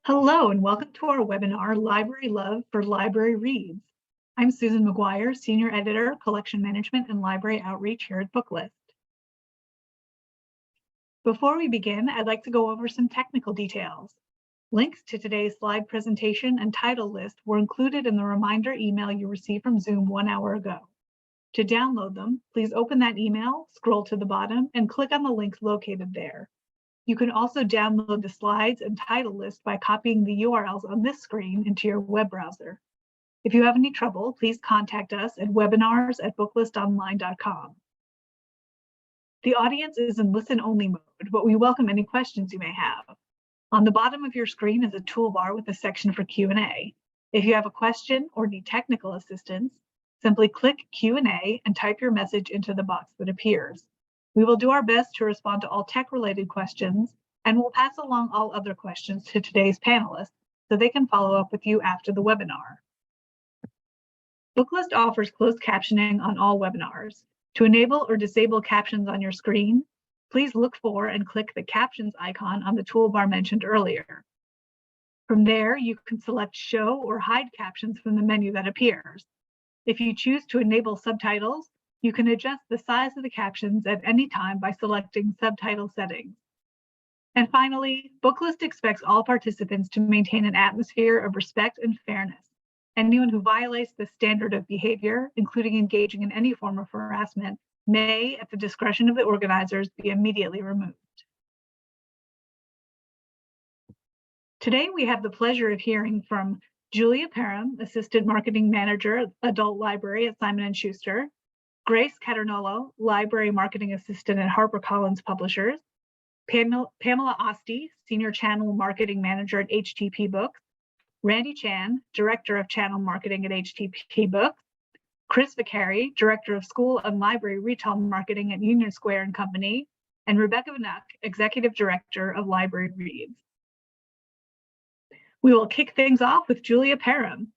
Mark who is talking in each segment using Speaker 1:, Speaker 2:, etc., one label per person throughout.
Speaker 1: Hello and welcome to our webinar, Library Love for Library Reads. I'm Susan Maguire, Senior Editor, Collection Management and Library Outreach here at Booklist. Before we begin, I'd like to go over some technical details. Links to today's slide presentation and title list were included in the reminder email you received from Zoom 1 hour ago. To download them, please open that email, scroll to the bottom, and click on the link located there. You can also download the slides and title list by copying the URLs on this screen into your web browser. If you have any trouble, please contact us at webinars@booklistonline.com. The audience is in listen-only mode, but we welcome any questions you may have. On the bottom of your screen is a toolbar with a section for Q&A. If you have a question or need technical assistance, simply click Q&A and type your message into the box that appears. We will do our best to respond to all tech-related questions, and we'll pass along all other questions to today's panelists so they can follow up with you after the webinar. Booklist offers closed captioning on all webinars. To enable or disable captions on your screen, please look for and click the captions icon on the toolbar mentioned earlier. From there, you can select show or hide captions from the menu that appears. If you choose to enable subtitles, you can adjust the size of the captions at any time by selecting subtitle settings. And finally, Booklist expects all participants to maintain an atmosphere of respect and fairness. Anyone who violates this standard of behavior, including engaging in any form of harassment, may, at the discretion of the organizers, be immediately removed. Today, we have the pleasure of hearing from Julia Parham, Assistant Marketing Manager, Adult Library at Simon & Schuster, Grace Caternolo, Library Marketing Assistant at HarperCollins Publishers, Pamela Osti, Senior Channel Marketing Manager at HTP Books, Randy Chan, Director of Channel Marketing at HTP Books, Chris Vicari, Director of School and Library Retail Marketing at Union Square and Company, and Rebecca Vnuk, Executive Director of LibraryReads. We will kick things off with Julia Parham.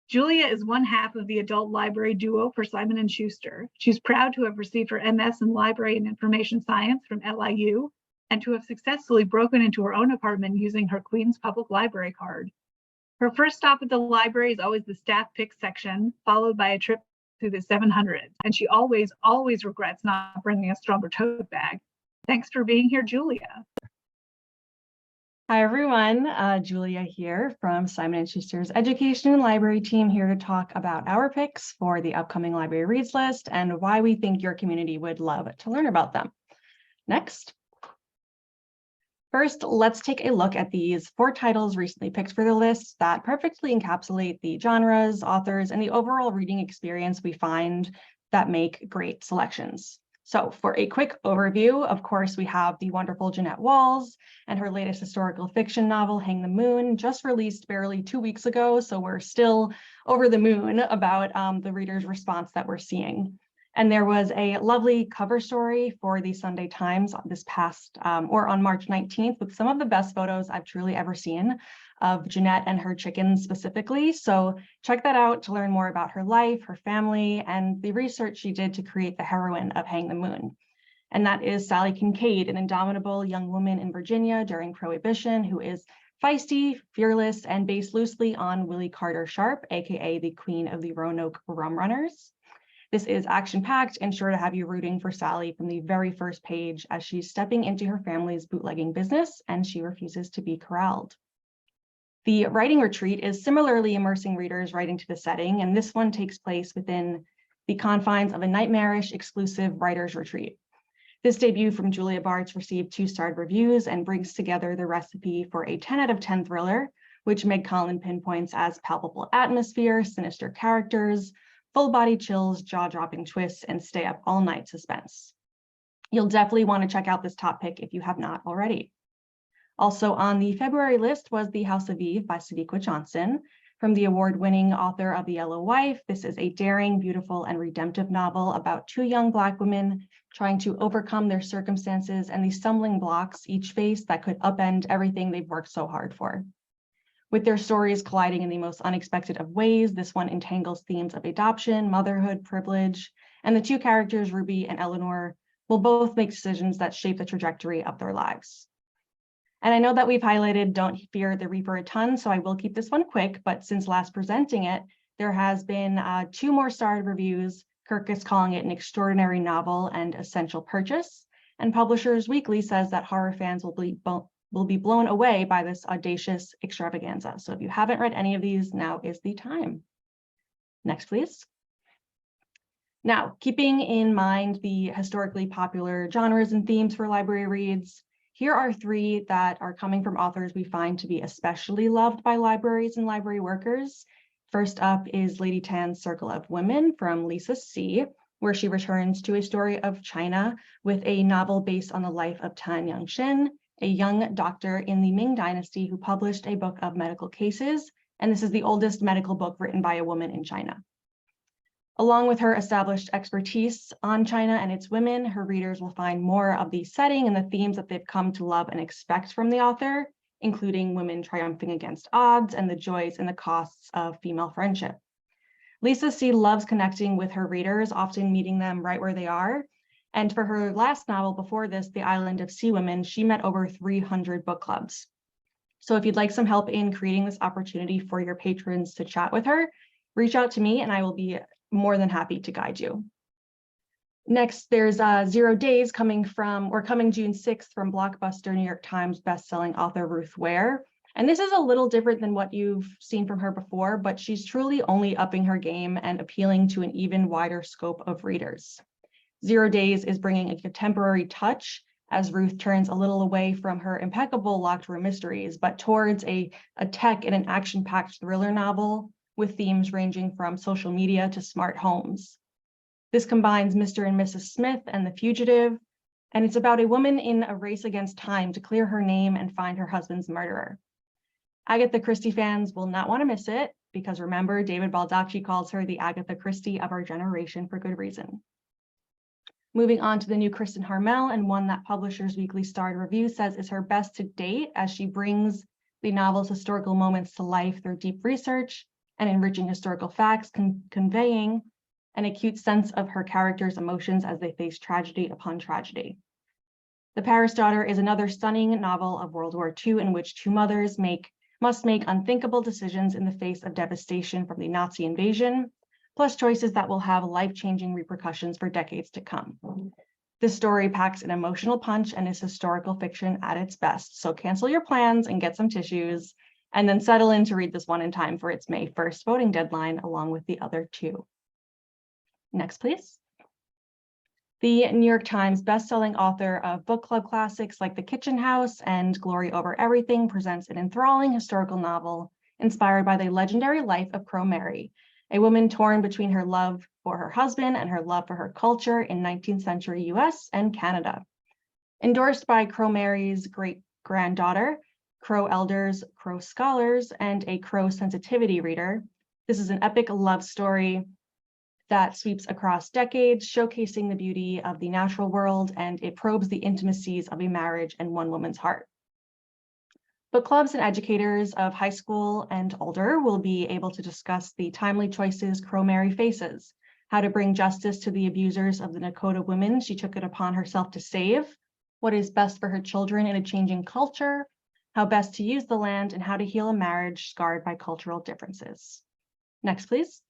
Speaker 1: Julia is one half of the adult library duo for Simon & Schuster. She's proud to have received her MS in Library and Information Science from LIU and to have successfully broken into her own apartment using her Queens Public Library card. Her first stop at the library is always the staff pick section, followed by a trip through the 700s, and she always regrets not bringing a stronger tote bag. Thanks for being here, Julia.
Speaker 2: Hi, everyone. Julia here from Simon & Schuster's Education and Library team, here to talk about our picks for the upcoming Library Reads list and why we think your community would love to learn about them. Next. First, let's take a look at these 4 titles recently picked for the list that perfectly encapsulate the genres, authors, and the overall reading experience we find that make great selections. So for a quick overview, of course, we have the wonderful Jeanette Walls and her latest historical fiction novel, Hang the Moon, just released barely 2 weeks ago. So we're still over the moon about the readers' response that we're seeing. And there was a lovely cover story for the Sunday Times this past, or on March 19th, with some of the best photos I've truly ever seen of Jeanette and her chickens specifically. So check that out to learn more about her life, her family, and the research she did to create the heroine of Hang the Moon. And that is Sally Kincaid, an indomitable young woman in Virginia during Prohibition who is feisty, fearless, and based loosely on Willie Carter Sharp, aka the Queen of the Roanoke Rum Runners. This is action-packed and sure to have you rooting for Sally from the very first page as she's stepping into her family's bootlegging business and she refuses to be corralled. The writing retreat is similarly immersing readers right into the setting, and this one takes place within the confines of a nightmarish exclusive writer's retreat. This debut from Julia Bartz received 2-starred reviews and brings together the recipe for a 10 out of 10 thriller, which Meg Collin pinpoints as palpable atmosphere, sinister characters, full-body chills, jaw-dropping twists, and stay-up-all-night suspense. You'll definitely want to check out this top pick if you have not already. Also on the February list was The House of Eve by Sadiqa Johnson. From the award-winning author of The Yellow Wife, this is a daring, beautiful, and redemptive novel about 2 young Black women trying to overcome their circumstances and the stumbling blocks each face that could upend everything they've worked so hard for. With their stories colliding in the most unexpected of ways, this one entangles themes of adoption, motherhood, privilege, and the 2 characters, Ruby and Eleanor, will both make decisions that shape the trajectory of their lives. And I know that we've highlighted Don't Fear the Reaper a ton, so I will keep this one quick, but since last presenting it, there has been 2 more starred reviews. Kirk is calling it an extraordinary novel and essential purchase. And Publishers Weekly says that horror fans will be blown away by this audacious extravaganza. So if you haven't read any of these, now is the time. Next, please. Now, keeping in mind the historically popular genres and themes for library reads, here are 3 that are coming from authors we find to be especially loved by libraries and library workers. First up is Lady Tan's Circle of Women from Lisa C., where she returns to a story of China with a novel based on the life of Tan Yangxin, a young doctor in the Ming Dynasty who published a book of medical cases, and this is the oldest medical book written by a woman in China. Along with her established expertise on China and its women, her readers will find more of the setting and the themes that they've come to love and expect from the author, including women triumphing against odds and the joys and the costs of female friendship. Lisa C. loves connecting with her readers, often meeting them right where they are. And for her last novel before this, The Island of Sea Women, she met over 300 book clubs. So if you'd like some help in creating this opportunity for your patrons to chat with her, reach out to me and I will be more than happy to guide you. Next, there's 0 Days coming June 6th from Blockbuster New York Times bestselling author Ruth Ware. And this is a little different than what you've seen from her before, but she's truly only upping her game and appealing to an even wider scope of readers. 0 Days is bringing a contemporary touch as Ruth turns a little away from her impeccable locked room mysteries, but towards a tech and an action-packed thriller novel with themes ranging from social media to smart homes. This combines Mr. and Mrs. Smith and The Fugitive, and it's about a woman in a race against time to clear her name and find her husband's murderer. Agatha Christie fans will not want to miss it, because remember, David Baldacci calls her the Agatha Christie of our generation for good reason. Moving on to the new Kristen Harmel, and one that Publishers Weekly starred review says is her best to date, as she brings the novel's historical moments to life through deep research and enriching historical facts, conveying an acute sense of her characters' emotions as they face tragedy upon tragedy. The Paris Daughter is another stunning novel of World War II in which 2 mothers must make unthinkable decisions in the face of devastation from the Nazi invasion, plus choices that will have life-changing repercussions for decades to come. This story packs an emotional punch and is historical fiction at its best. So cancel your plans and get some tissues, and then settle in to read this one in time for its May 1st voting deadline, along with the other 2. Next, please. The New York Times bestselling author of book club classics like The Kitchen House and Glory Over Everything presents an enthralling historical novel inspired by the legendary life of Crow Mary, a woman torn between her love for her husband and her love for her culture in 19th century US and Canada. Endorsed by Crow Mary's great-granddaughter, Crow elders, Crow scholars, and a Crow sensitivity reader, this is an epic love story that sweeps across decades, showcasing the beauty of the natural world, and it probes the intimacies of a marriage and one woman's heart. Book clubs and educators of high school and older will be able to discuss the timely choices Crow Mary faces, how to bring justice to the abusers of the Nakota women she took it upon herself to save, what is best for her children in a changing culture, how best to use the land, and how to heal a marriage scarred by cultural differences. Next, please.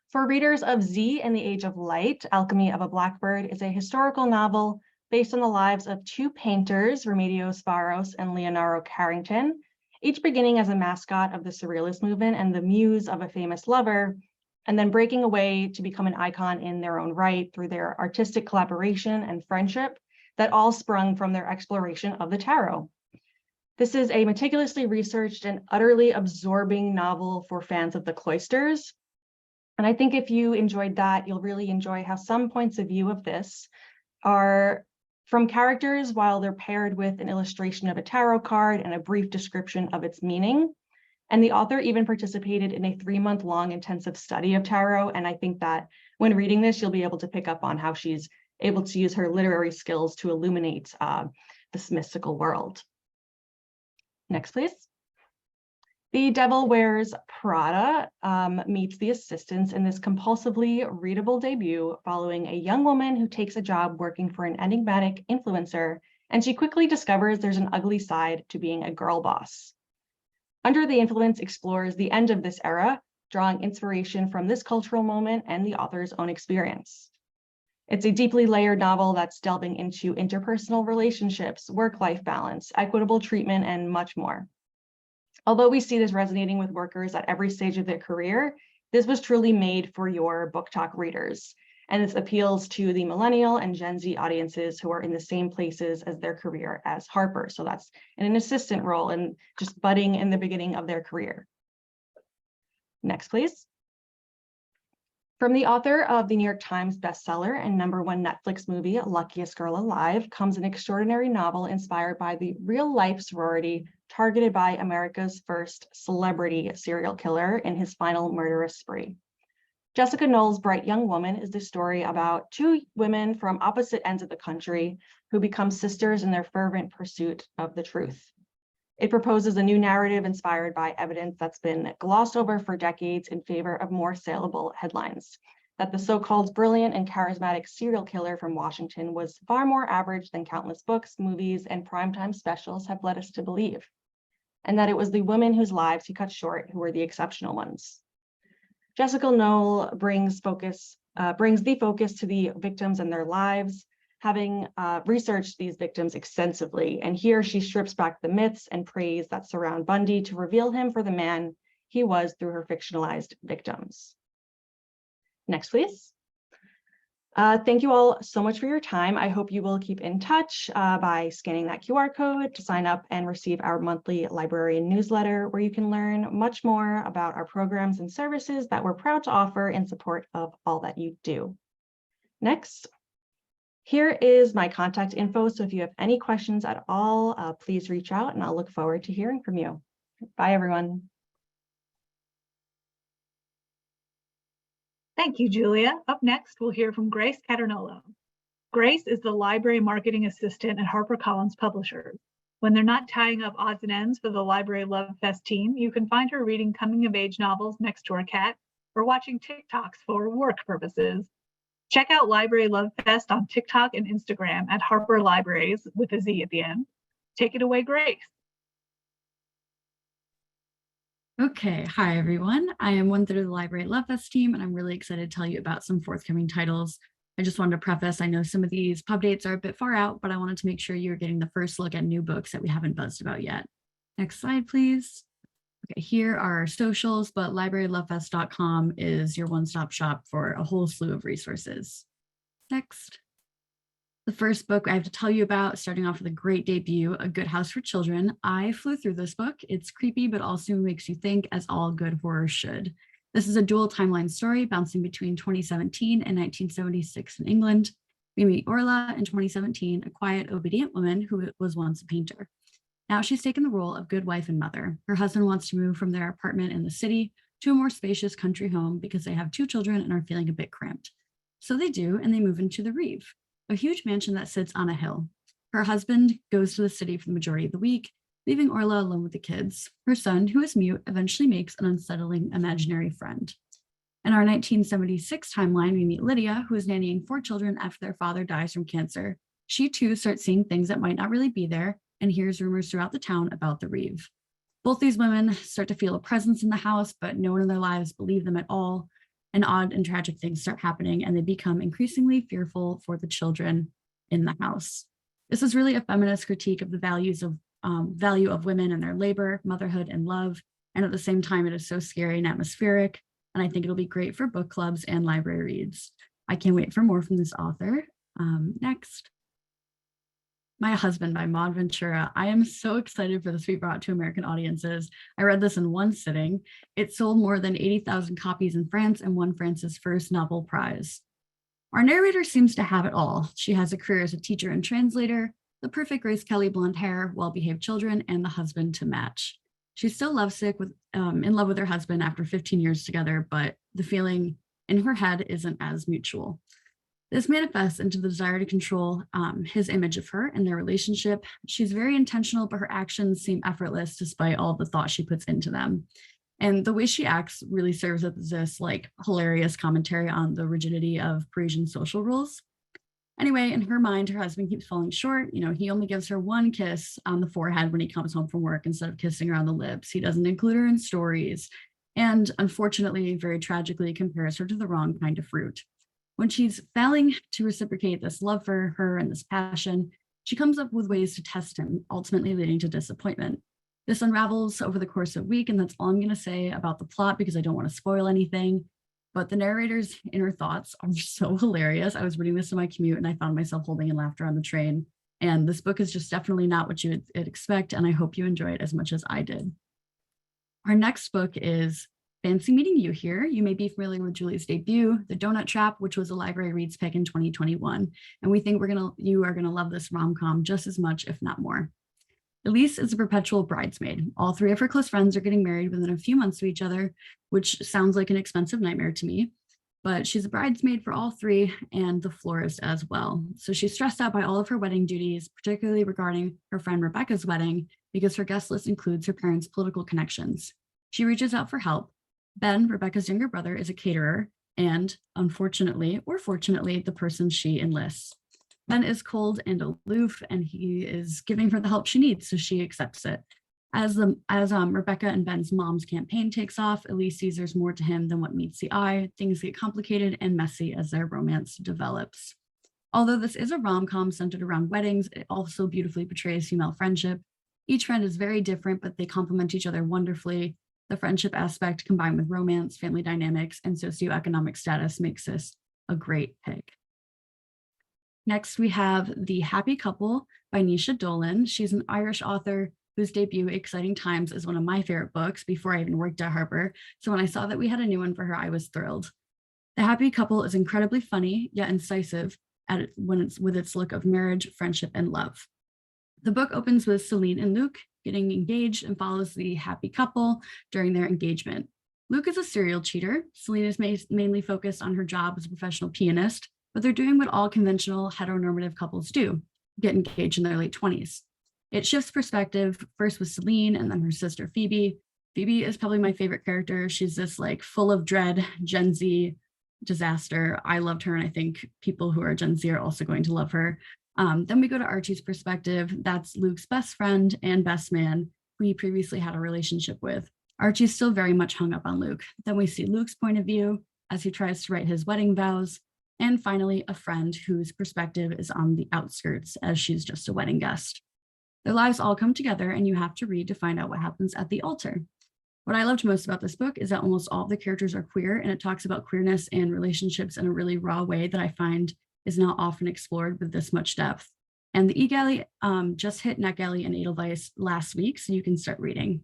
Speaker 2: For readers of Z and the Age of Light, Alchemy of a Blackbird is a historical novel based on the lives of 2 painters, Remedios Barros and Leonardo Carrington, each beginning as a mascot of the Surrealist movement and the muse of a famous lover, and then breaking away to become an icon in their own right through their artistic collaboration and friendship that all sprung from their exploration of the tarot. This is a meticulously researched and utterly absorbing novel for fans of the cloisters. And I think if you enjoyed that, you'll really enjoy how some points of view of this are from characters while they're paired with an illustration of a tarot card and a brief description of its meaning. And the author even participated in a 3-month-long intensive study of tarot. And I think that when reading this, you'll be able to pick up on how she's able to use her literary skills to illuminate this mystical world. Next, please. The Devil Wears Prada meets the assistants in this compulsively readable debut following a young woman who takes a job working for an enigmatic influencer and she quickly discovers there's an ugly side to being a girl boss. Under the Influence explores the end of this era, drawing inspiration from this cultural moment and the author's own experience. It's a deeply layered novel that's delving into interpersonal relationships, work-life balance, equitable treatment, and much more. Although we see this resonating with workers at every stage of their career, this was truly made for your book talk readers, and this appeals to the millennial and Gen Z audiences who are in the same places as their career as Harper. So that's in an assistant role and just budding in the beginning of their career. Next, please. From the author of the New York Times bestseller and #1 Netflix movie, Luckiest Girl Alive, comes an extraordinary novel inspired by the real-life sorority targeted by America's first celebrity serial killer in his final murderous spree. Jessica Knoll's Bright Young Woman is the story about two women from opposite ends of the country who become sisters in their fervent pursuit of the truth. It proposes a new narrative inspired by evidence that's been glossed over for decades in favor of more saleable headlines, that the so-called brilliant and charismatic serial killer from Washington was far more average than countless books, movies, and primetime specials have led us to believe, and that it was the women whose lives he cut short who were the exceptional ones. Jessica Knoll brings the focus to the victims and their lives, having researched these victims extensively, and here she strips back the myths and praise that surround Bundy to reveal him for the man he was through her fictionalized victims. Next, please. Thank you all so much for your time. I hope you will keep in touch by scanning that QR code to sign up and receive our monthly librarian newsletter, where you can learn much more about our programs and services that we're proud to offer in support of all that you do. Next. Here is my contact info, so if you have any questions at all, please reach out and I'll look forward to hearing from you. Bye, everyone.
Speaker 1: Thank you, Julia. Up next, we'll hear from Grace Caternolo. Grace is the library marketing assistant at HarperCollins Publishers. When they're not tying up odds and ends for the Library Love Fest team, you can find her reading coming-of-age novels next to her cat or watching TikToks for work purposes. Check out Library Love Fest on TikTok and Instagram at Harper Libraries with a Z at the end. Take it away, Grace.
Speaker 3: Okay, hi everyone. I am 1/3 of the Library Love Fest team, and I'm really excited to tell you about some forthcoming titles. I just wanted to preface, I know some of these pub dates are a bit far out, but I wanted to make sure you're getting the first look at new books that we haven't buzzed about yet. Next slide, please. Okay, here are our socials, but librarylovefest.com is your one-stop shop for a whole slew of resources. Next. The first book I have to tell you about, starting off with a great debut, A Good House for Children. I flew through this book. It's creepy, but also makes you think, as all good horror should. This is a dual timeline story bouncing between 2017 and 1976 in England. We meet Orla in 2017, a quiet, obedient woman who was once a painter. Now she's taken the role of good wife and mother. Her husband wants to move from their apartment in the city to a more spacious country home because they have 2 children and are feeling a bit cramped. So they do, and they move into the Reeve, a huge mansion that sits on a hill. Her husband goes to the city for the majority of the week, leaving Orla alone with the kids. Her son, who is mute, eventually makes an unsettling imaginary friend. In our 1976 timeline, we meet Lydia, who is nannying 4 children after their father dies from cancer. She too starts seeing things that might not really be there and hears rumors throughout the town about the Reeve. Both these women start to feel a presence in the house, but no one in their lives believes them at all. And odd and tragic things start happening, and they become increasingly fearful for the children in the house. This is really a feminist critique of the value of women and their labor, motherhood, and love. And at the same time, it is so scary and atmospheric. And I think it'll be great for book clubs and library reads. I can't wait for more from this author. Next. My Husband by Maud Ventura. I am so excited for this to be brought to American audiences. I read this in one sitting. It sold more than 80,000 copies in France and won France's first Nobel Prize. Our narrator seems to have it all. She has a career as a teacher and translator, the perfect Grace Kelly blonde hair, well-behaved children, and the husband to match. She's still lovesick in love with her husband after 15 years together, but the feeling in her head isn't as mutual. This manifests into the desire to control his image of her and their relationship. She's very intentional, but her actions seem effortless despite all the thought she puts into them. And the way she acts really serves as this hilarious commentary on the rigidity of Parisian social rules. Anyway, in her mind, her husband keeps falling short. He only gives her one kiss on the forehead when he comes home from work instead of kissing her on the lips. He doesn't include her in stories. And unfortunately, very tragically, compares her to the wrong kind of fruit. When she's failing to reciprocate this love for her and this passion, she comes up with ways to test him, ultimately leading to disappointment. This unravels over the course of a week, and that's all I'm going to say about the plot because I don't want to spoil anything. But the narrator's inner thoughts are so hilarious. I was reading this in my commute and I found myself holding in laughter on the train. And this book is just definitely not what you would expect, and I hope you enjoy it as much as I did. Our next book is Fancy Meeting You Here. You may be familiar with Julie's debut, The Donut Trap, which was a Library Reads pick in 2021. And we think you are gonna love this rom-com just as much, if not more. Elise is a perpetual bridesmaid. All three of her close friends are getting married within a few months of each other, which sounds like an expensive nightmare to me. But she's a bridesmaid for all three and the florist as well. So she's stressed out by all of her wedding duties, particularly regarding her friend Rebecca's wedding, because her guest list includes her parents' political connections. She reaches out for help. Ben, Rebecca's younger brother, is a caterer and, unfortunately or fortunately, the person she enlists. Ben is cold and aloof, and he is giving her the help she needs, so she accepts it. As Rebecca and Ben's mom's campaign takes off, Elise sees there's more to him than what meets the eye. Things get complicated and messy as their romance develops. Although this is a rom-com centered around weddings, it also beautifully portrays female friendship. Each friend is very different, but they complement each other wonderfully. The friendship aspect combined with romance, family dynamics, and socioeconomic status makes this a great pick. Next, we have The Happy Couple by Nisha Dolan. She's an Irish author whose debut, Exciting Times, is one of my favorite books before I even worked at Harper. So when I saw that we had a new one for her, I was thrilled. The Happy Couple is incredibly funny, yet incisive with its look of marriage, friendship, and love. The book opens with Celine and Luke getting engaged and follows the happy couple during their engagement. Luke is a serial cheater. Celine is mainly focused on her job as a professional pianist, but they're doing what all conventional heteronormative couples do, get engaged in their late 20s. It shifts perspective, first with Celine and then her sister Phoebe. Phoebe is probably my favorite character. She's this full of dread Gen Z disaster. I loved her, and I think people who are Gen Z are also going to love her. Then we go to Archie's perspective. That's Luke's best friend and best man, who he previously had a relationship with. Archie's still very much hung up on Luke. Then we see Luke's point of view as he tries to write his wedding vows. And finally, a friend whose perspective is on the outskirts as she's just a wedding guest. Their lives all come together, and you have to read to find out what happens at the altar. What I loved most about this book is that almost all of the characters are queer, and it talks about queerness and relationships in a really raw way that I find is not often explored with this much depth. And the eGalley just hit NetGalley and Edelweiss last week, so you can start reading.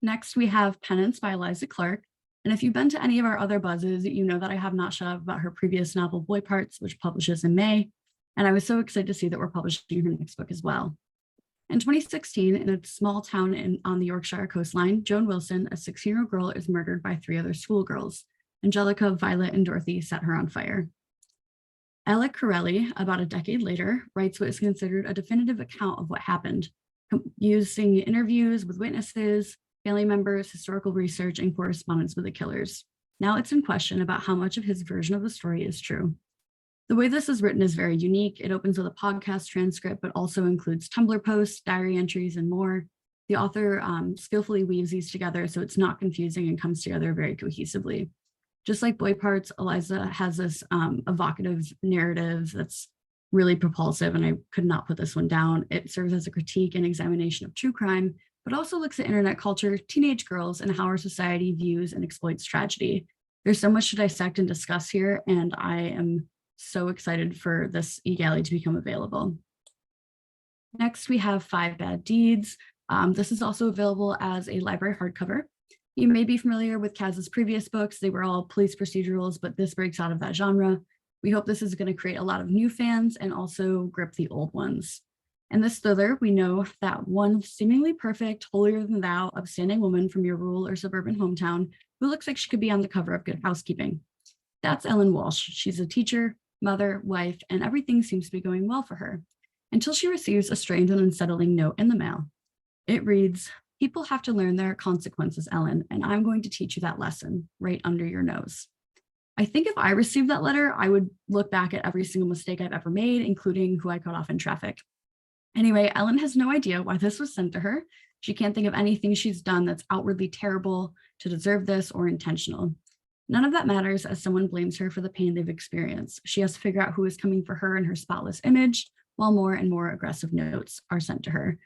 Speaker 3: Next, we have Penance by Eliza Clark. And if you've been to any of our other buzzes, you know that I have not shut up about her previous novel, Boy Parts, which publishes in May. And I was so excited to see that we're publishing her next book as well. In 2016, in a small town on the Yorkshire coastline, Joan Wilson, a 16-year-old girl, is murdered by 3 other schoolgirls. Angelica, Violet, and Dorothy set her on fire. Alec Corelli, about a decade later, writes what is considered a definitive account of what happened, using interviews with witnesses, family members, historical research, and correspondence with the killers. Now it's in question about how much of his version of the story is true. The way this is written is very unique. It opens with a podcast transcript, but also includes Tumblr posts, diary entries, and more. The author skillfully weaves these together so it's not confusing and comes together very cohesively. Just like Boy Parts, Eliza has this evocative narrative that's really propulsive, and I could not put this one down. It serves as a critique and examination of true crime, but also looks at internet culture, teenage girls, and how our society views and exploits tragedy. There's so much to dissect and discuss here, and I am so excited for this eGalley to become available. Next, we have 5 Bad Deeds. This is also available as a library hardcover. You may be familiar with Kaz's previous books. They were all police procedurals, but this breaks out of that genre. We hope this is going to create a lot of new fans and also grip the old ones. In this thriller, we know that one seemingly perfect, holier-than-thou, upstanding woman from your rural or suburban hometown who looks like she could be on the cover of Good Housekeeping. That's Ellen Walsh. She's a teacher, mother, wife, and everything seems to be going well for her, until she receives a strange and unsettling note in the mail. It reads, "People have to learn their consequences, Ellen, and I'm going to teach you that lesson right under your nose." I think if I received that letter, I would look back at every single mistake I've ever made, including who I cut off in traffic. Anyway, Ellen has no idea why this was sent to her. She can't think of anything she's done that's outwardly terrible to deserve this or intentional. None of that matters as someone blames her for the pain they've experienced. She has to figure out who is coming for her and her spotless image, while more and more aggressive notes are sent to her.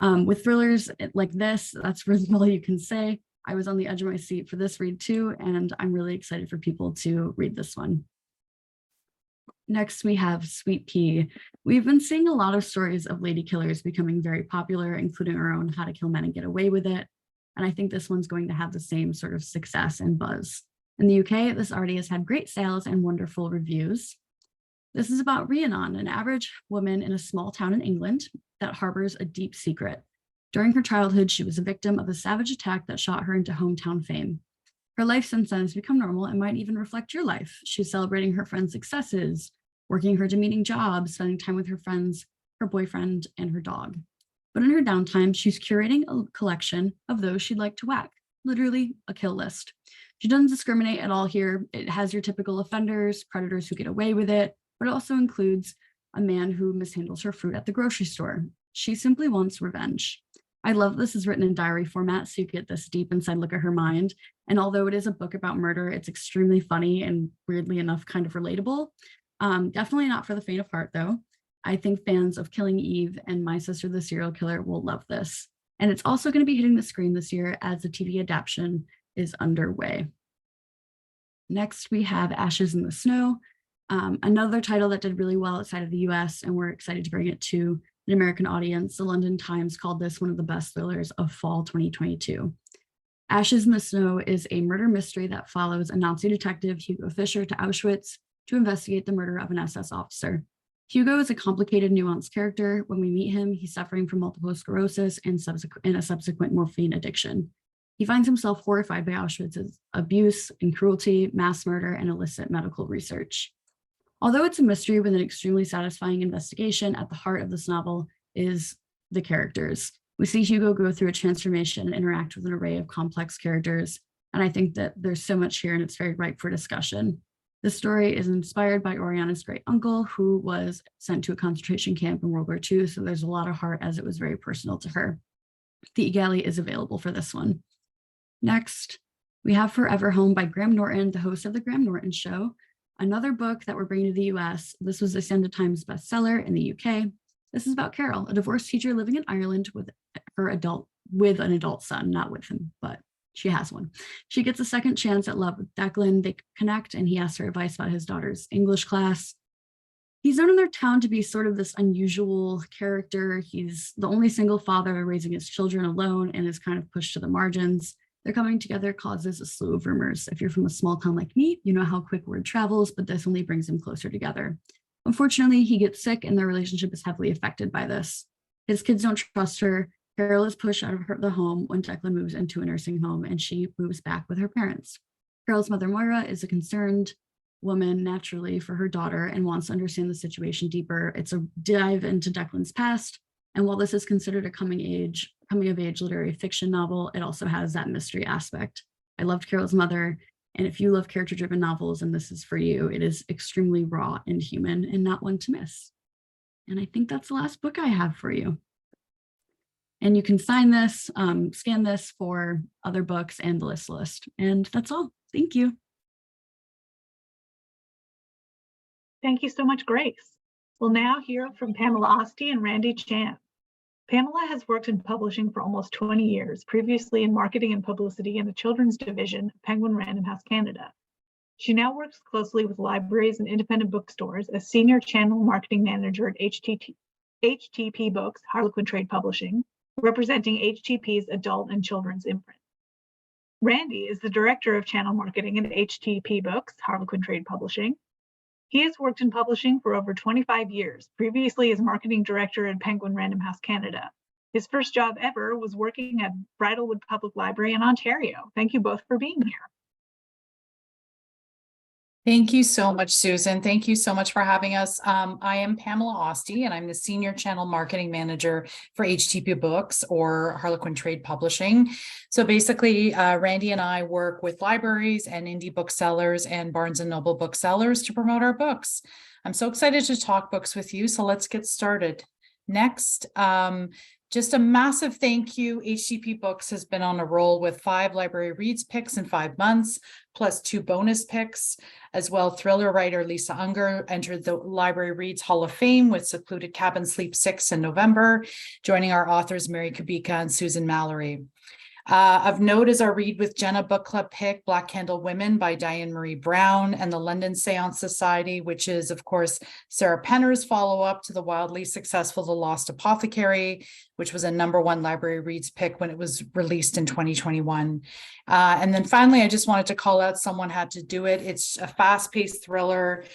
Speaker 3: With thrillers like this, that's really all you can say. I was on the edge of my seat for this read too, and I'm really excited for people to read this one. Next, we have Sweet Pea. We've been seeing a lot of stories of lady killers becoming very popular, including our own How to Kill Men and Get Away with It. And I think this one's going to have the same sort of success and buzz. In the UK, this already has had great sales and wonderful reviews. This is about Rhiannon, an average woman in a small town in England that harbors a deep secret. During her childhood, she was a victim of a savage attack that shot her into hometown fame. Her life since then has become normal and might even reflect your life. She's celebrating her friends' successes, working her demeaning job, spending time with her friends, her boyfriend, and her dog. But in her downtime, she's curating a collection of those she'd like to whack, literally a kill list. She doesn't discriminate at all here. It has your typical offenders, predators who get away with it, but it also includes a man who mishandles her fruit at the grocery store. She simply wants revenge. I love this is written in diary format, so you get this deep inside look at her mind. And although it is a book about murder, it's extremely funny and weirdly enough kind of relatable. Definitely not for the faint of heart, though. I think fans of Killing Eve and My Sister the Serial Killer will love this. And it's also going to be hitting the screen this year as the TV adaptation is underway. Next, we have Ashes in the Snow, another title that did really well outside of the US, and we're excited to bring it to an American audience. The London Times called this one of the best thrillers of fall 2022. Ashes in the Snow is a murder mystery that follows a Nazi detective, Hugo Fischer, to Auschwitz to investigate the murder of an SS officer. Hugo is a complicated, nuanced character. When we meet him, he's suffering from multiple sclerosis and a subsequent morphine addiction. He finds himself horrified by Auschwitz's abuse and cruelty, mass murder, and illicit medical research. Although it's a mystery with an extremely satisfying investigation, at the heart of this novel is the characters. We see Hugo go through a transformation and interact with an array of complex characters, and I think that there's so much here and it's very ripe for discussion. This story is inspired by Oriana's great uncle, who was sent to a concentration camp in World War II, so there's a lot of heart as it was very personal to her. The eGalley is available for this one. Next, we have Forever Home by Graham Norton, the host of The Graham Norton Show. Another book that we're bringing to the US. This was a Sunday Times bestseller in the UK. This is about Carol, a divorced teacher living in Ireland with an adult son, not with him, but she has one. She gets a second chance at love with Declan. They connect and he asks her advice about his daughter's English class. He's known in their town to be sort of this unusual character. He's the only single father raising his children alone and is kind of pushed to the margins. Their coming together causes a slew of rumors. If you're from a small town like me, you know how quick word travels, but this only brings them closer together. Unfortunately, he gets sick and their relationship is heavily affected by this. His kids don't trust her. Carol is pushed out of the home when Declan moves into a nursing home and she moves back with her parents. Carol's mother, Moira, is a concerned woman naturally for her daughter and wants to understand the situation deeper. It's a dive into Declan's past. And while this is considered a coming of age literary fiction novel, it also has that mystery aspect. I loved Carol's mother. And if you love character-driven novels and this is for you, it is extremely raw and human and not one to miss. And I think that's the last book I have for you. And you can sign this, scan this for other books and the list. And that's all. Thank you.
Speaker 1: Thank you so much, Grace. We'll now hear from Pamela Osti and Randy Chan. Pamela has worked in publishing for almost 20 years, previously in marketing and publicity in the children's division of Penguin Random House Canada. She now works closely with libraries and independent bookstores as Senior Channel Marketing Manager at HTP Books, Harlequin Trade Publishing, representing HTP's adult and children's imprint. Randy is the Director of Channel Marketing at HTP Books, Harlequin Trade Publishing. He has worked in publishing for over 25 years, previously as Marketing Director at Penguin Random House Canada. His first job ever was working at Bridlewood Public Library in Ontario. Thank you both for being here.
Speaker 4: Thank you so much, Susan. Thank you so much for having us. I am Pamela Oste, and I'm the Senior Channel Marketing Manager for HTP Books, or Harlequin Trade Publishing. So basically, Randy and I work with libraries and indie booksellers and Barnes & Noble booksellers to promote our books. I'm so excited to talk books with you, so let's get started. Next, just a massive thank you. HTP Books has been on a roll with 5 Library Reads picks in 5 months, plus 2 bonus picks. As well, thriller writer Lisa Unger entered the Library Reads Hall of Fame with Secluded Cabin Sleep 6 in November, joining our authors Mary Kubica and Susan Mallory. Of note is our Read with Jenna book club pick, Black Candle Women by Diane Marie Brown, and the London Seance Society, which is, of course, Sarah Penner's follow-up to the wildly successful The Lost Apothecary, which was a #1 Library Reads pick when it was released in 2021. And then finally, I just wanted to call out Someone Had to Do It. It's a fast-paced thriller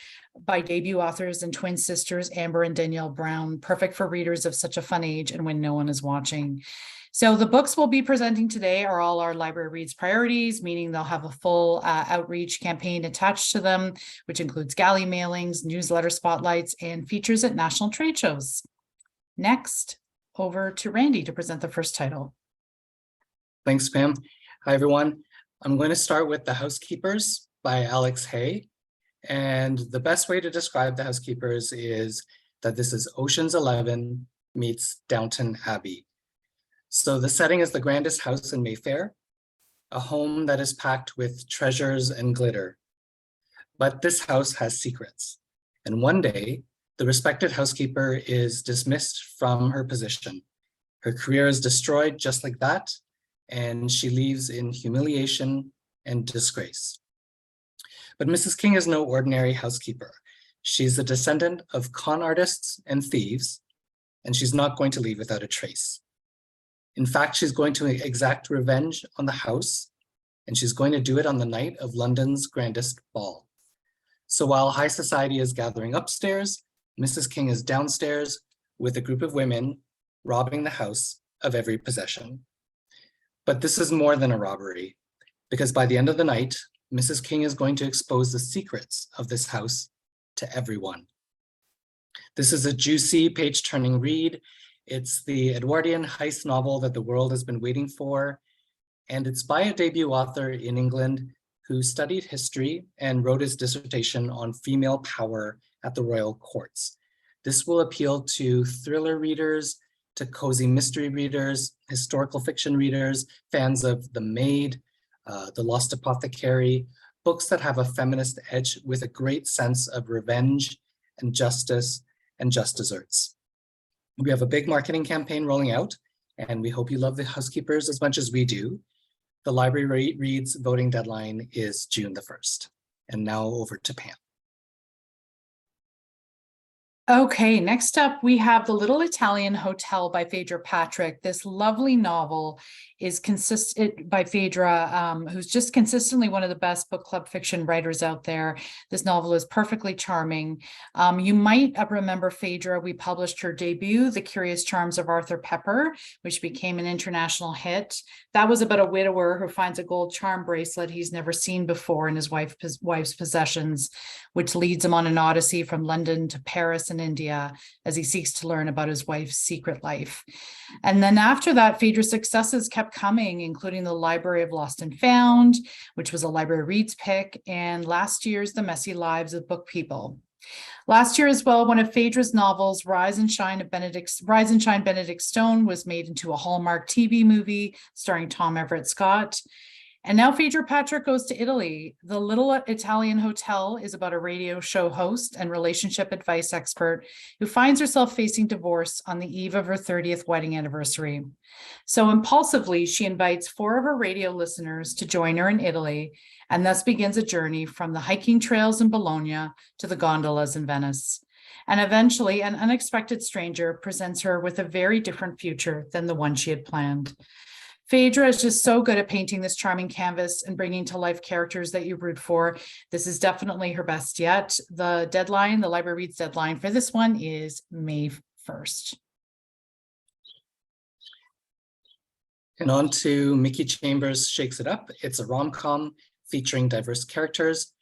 Speaker 4: by debut authors and twin sisters, Amber and Danielle Brown, perfect for readers of such a fun age and when no one is watching. So the books we'll be presenting today are all our Library Reads priorities, meaning they'll have a full outreach campaign attached to them, which includes galley mailings, newsletter spotlights, and features at national trade shows. Next, over to Randy to present the first title.
Speaker 5: Thanks, Pam. Hi, everyone. I'm going to start with The Housekeepers by Alex Hay. And the best way to describe The Housekeepers is that this is Ocean's 11 meets Downton Abbey. So the setting is the grandest house in Mayfair, a home that is packed with treasures and glitter. But this house has secrets. And one day, the respected housekeeper is dismissed from her position. Her career is destroyed just like that, and she leaves in humiliation and disgrace. But Mrs. King is no ordinary housekeeper. She's a descendant of con artists and thieves, and she's not going to leave without a trace. In fact, she's going to exact revenge on the house, and she's going to do it on the night of London's grandest ball. So while high society is gathering upstairs, Mrs. King is downstairs with a group of women robbing the house of every possession. But this is more than a robbery, because by the end of the night, Mrs. King is going to expose the secrets of this house to everyone. This is a juicy, page-turning read. It's the Edwardian heist novel that the world has been waiting for, and it's by a debut author in England who studied history and wrote his dissertation on female power at the royal courts. This will appeal to thriller readers, to cozy mystery readers, historical fiction readers, fans of The Maid, The Lost Apothecary, books that have a feminist edge with a great sense of revenge and justice and just desserts. We have a big marketing campaign rolling out, and we hope you love The Housekeepers as much as we do. The Library Reads voting deadline is June the 1st. And now over to Pam.
Speaker 4: Okay, next up, we have The Little Italian Hotel by Phaedra Patrick. This lovely novel is consistent by Phaedra, who's just consistently one of the best book club fiction writers out there. This novel is perfectly charming. You might remember Phaedra. We published her debut, The Curious Charms of Arthur Pepper, which became an international hit. That was about a widower who finds a gold charm bracelet he's never seen before in his wife's possessions, which leads him on an odyssey from London to Paris and India as he seeks to learn about his wife's secret life. And then after that, Phaedra's successes kept coming, including the Library of Lost and Found, which was a Library Reads pick, and last year's The Messy Lives of Book People. Last year as well, one of Phaedra's novels, Rise and Shine Benedict Stone, was made into a Hallmark TV movie starring Tom Everett Scott. And now Phaedra Patrick goes to Italy. The Little Italian Hotel is about a radio show host and relationship advice expert who finds herself facing divorce on the eve of her 30th wedding anniversary. So impulsively, she invites 4 of her radio listeners to join her in Italy, and thus begins a journey from the hiking trails in Bologna to the gondolas in Venice. And eventually, an unexpected stranger presents her with a very different future than the one she had planned. Phaedra is just so good at painting this charming canvas and bringing to life characters that you root for. This is definitely her best yet. The deadline, the Library Reads deadline for this one is May 1st.
Speaker 5: And on to Mickey Chambers' Shakes It Up. It's a rom-com featuring diverse characters.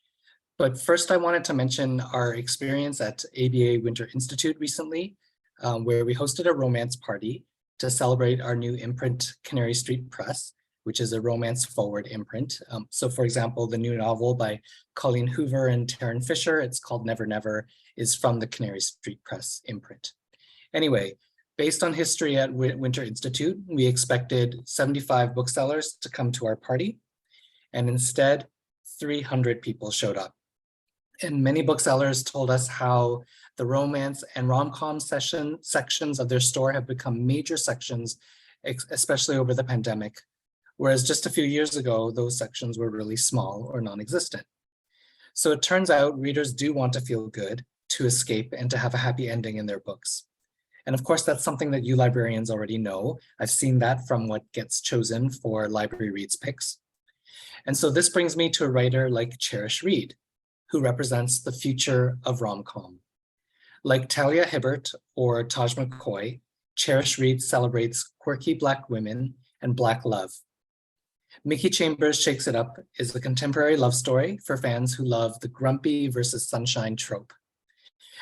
Speaker 5: But first, I wanted to mention our experience at ABA Winter Institute recently, where we hosted a romance party to celebrate our new imprint, Canary Street Press, which is a romance-forward imprint. So for example, the new novel by Colleen Hoover and Taryn Fisher, it's called Never Never, is from the Canary Street Press imprint. Anyway, based on history at Winter Institute, we expected 75 booksellers to come to our party, and instead 300 people showed up. And many booksellers told us how the romance and rom-com sections of their store have become major sections, especially over the pandemic, whereas just a few years ago, those sections were really small or non-existent. So it turns out readers do want to feel good, to escape, and to have a happy ending in their books. And of course, that's something that you librarians already know. I've seen that from what gets chosen for Library Reads picks. And so this brings me to a writer like Cherish Reed, who represents the future of rom-com. Like Talia Hibbert or Taj McCoy, Cherish Reed celebrates quirky Black women and Black love. Mickey Chambers Shakes It Up is a contemporary love story for fans who love the grumpy versus sunshine trope.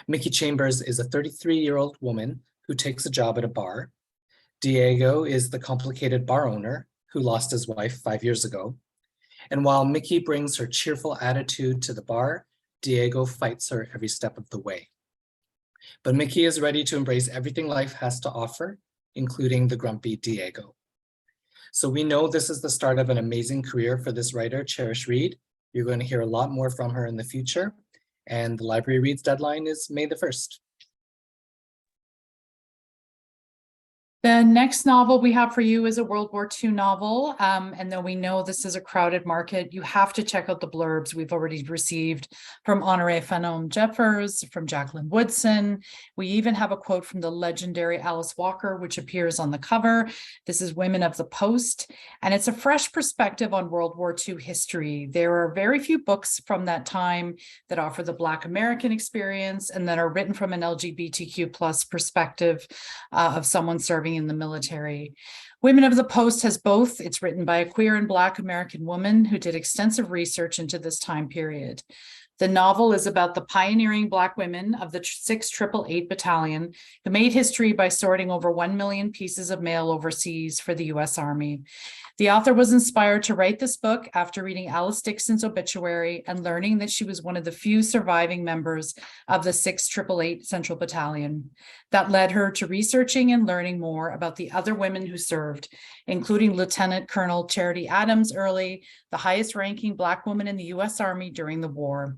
Speaker 5: Mickey Chambers is a 33-year-old woman who takes a job at a bar. Diego is the complicated bar owner who lost his wife 5 years ago. And while Mickey brings her cheerful attitude to the bar, Diego fights her every step of the way. But Mickey is ready to embrace everything life has to offer, including the grumpy Diego. So we know this is the start of an amazing career for this writer, Cherish Reed. You're going to hear a lot more from her in the future. And the Library Reads deadline is May the 1st.
Speaker 4: The next novel we have for you is a World War II novel. And though we know this is a crowded market, you have to check out the blurbs we've already received from Honoré Fanon Jeffers, from Jacqueline Woodson. We even have a quote from the legendary Alice Walker, which appears on the cover. This is Women of the Post, and it's a fresh perspective on World War II history. There are very few books from that time that offer the Black American experience and that are written from an LGBTQ plus perspective of someone serving in the military. Women of the Post has both. It's written by a queer and Black American woman who did extensive research into this time period. The novel is about the pioneering Black women of the 688 Battalion who made history by sorting over 1 million pieces of mail overseas for the US Army. The author was inspired to write this book after reading Alice Dixon's obituary and learning that she was one of the few surviving members of the 688 Central Battalion. That led her to researching and learning more about the other women who served, including Lieutenant Colonel Charity Adams Early, the highest ranking Black woman in the US Army during the war.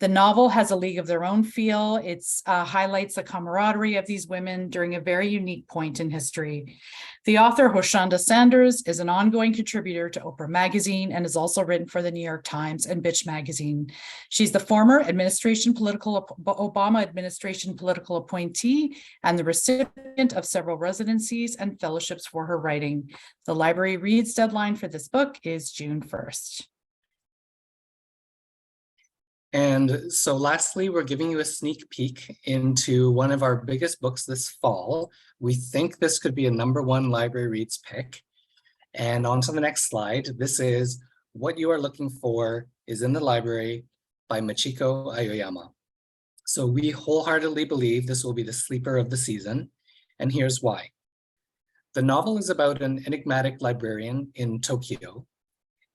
Speaker 4: The novel has a league of their own feel. It highlights the camaraderie of these women during a very unique point in history. The author, Hoshanda Sanders, is an ongoing contributor to Oprah Magazine and has also written for the New York Times and Bitch Magazine. She's the former Obama administration political appointee and the recipient of several residencies and fellowships for her writing. The Library Reads deadline for this book is June 1st.
Speaker 5: And so lastly, we're giving you a sneak peek into one of our biggest books this fall. We think this could be a #1 Library Reads pick. And on to the next slide. This is What You Are Looking For is in the Library by Michiko Aoyama. So we wholeheartedly believe this will be the sleeper of the season, and here's why. The novel is about an enigmatic librarian in Tokyo.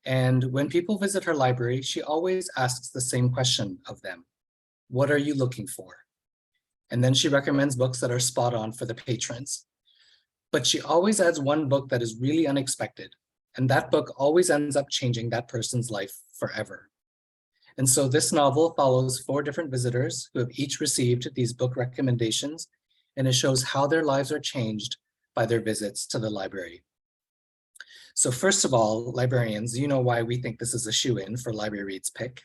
Speaker 5: And when people visit her library, she always asks the same question of them. What are you looking for? And then she recommends books that are spot on for the patrons. But she always adds one book that is really unexpected. And that book always ends up changing that person's life forever. And so this novel follows 4 different visitors who have each received these book recommendations, and it shows how their lives are changed by their visits to the library. So first of all, librarians, you know why we think this is a shoo-in for Library Reads pick.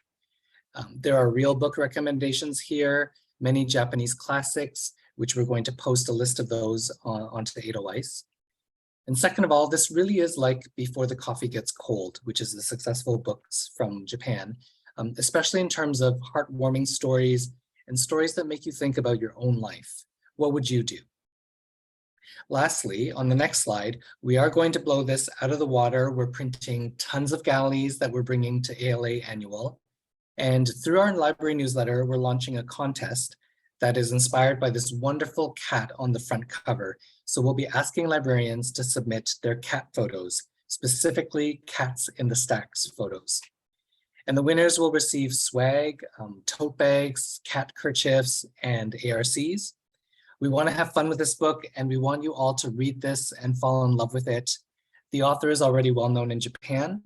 Speaker 5: There are real book recommendations here, many Japanese classics, which we're going to post a list of those onto Edelweiss. And second of all, this really is like Before the Coffee Gets Cold, which is the successful books from Japan, especially in terms of heartwarming stories and stories that make you think about your own life. What would you do? Lastly, on the next slide, we are going to blow this out of the water. We're printing tons of galleys that we're bringing to ALA Annual. And through our library newsletter, we're launching a contest that is inspired by this wonderful cat on the front cover. So we'll be asking librarians to submit their cat photos, specifically cats in the stacks photos. And the winners will receive swag, tote bags, cat kerchiefs, and ARCs. We want to have fun with this book, and we want you all to read this and fall in love with it. The author is already well known in Japan,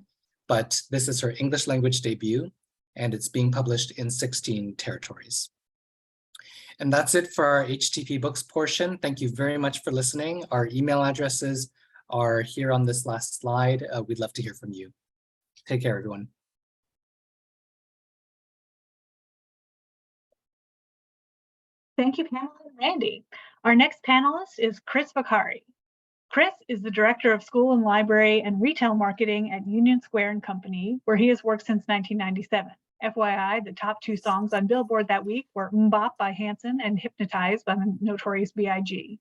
Speaker 5: but this is her English language debut, and it's being published in 16 territories. And that's it for our HTP Books portion. Thank you very much for listening. Our email addresses are here on this last slide. We'd love to hear from you. Take care, everyone.
Speaker 1: Thank you, Pamela and Randy. Our next panelist is Chris Vakari. Chris is the Director of School and Library and Retail Marketing at Union Square and Company, where he has worked since 1997. FYI, the top 2 songs on Billboard that week were "Mbop" by Hanson and "Hypnotized" by the Notorious B.I.G.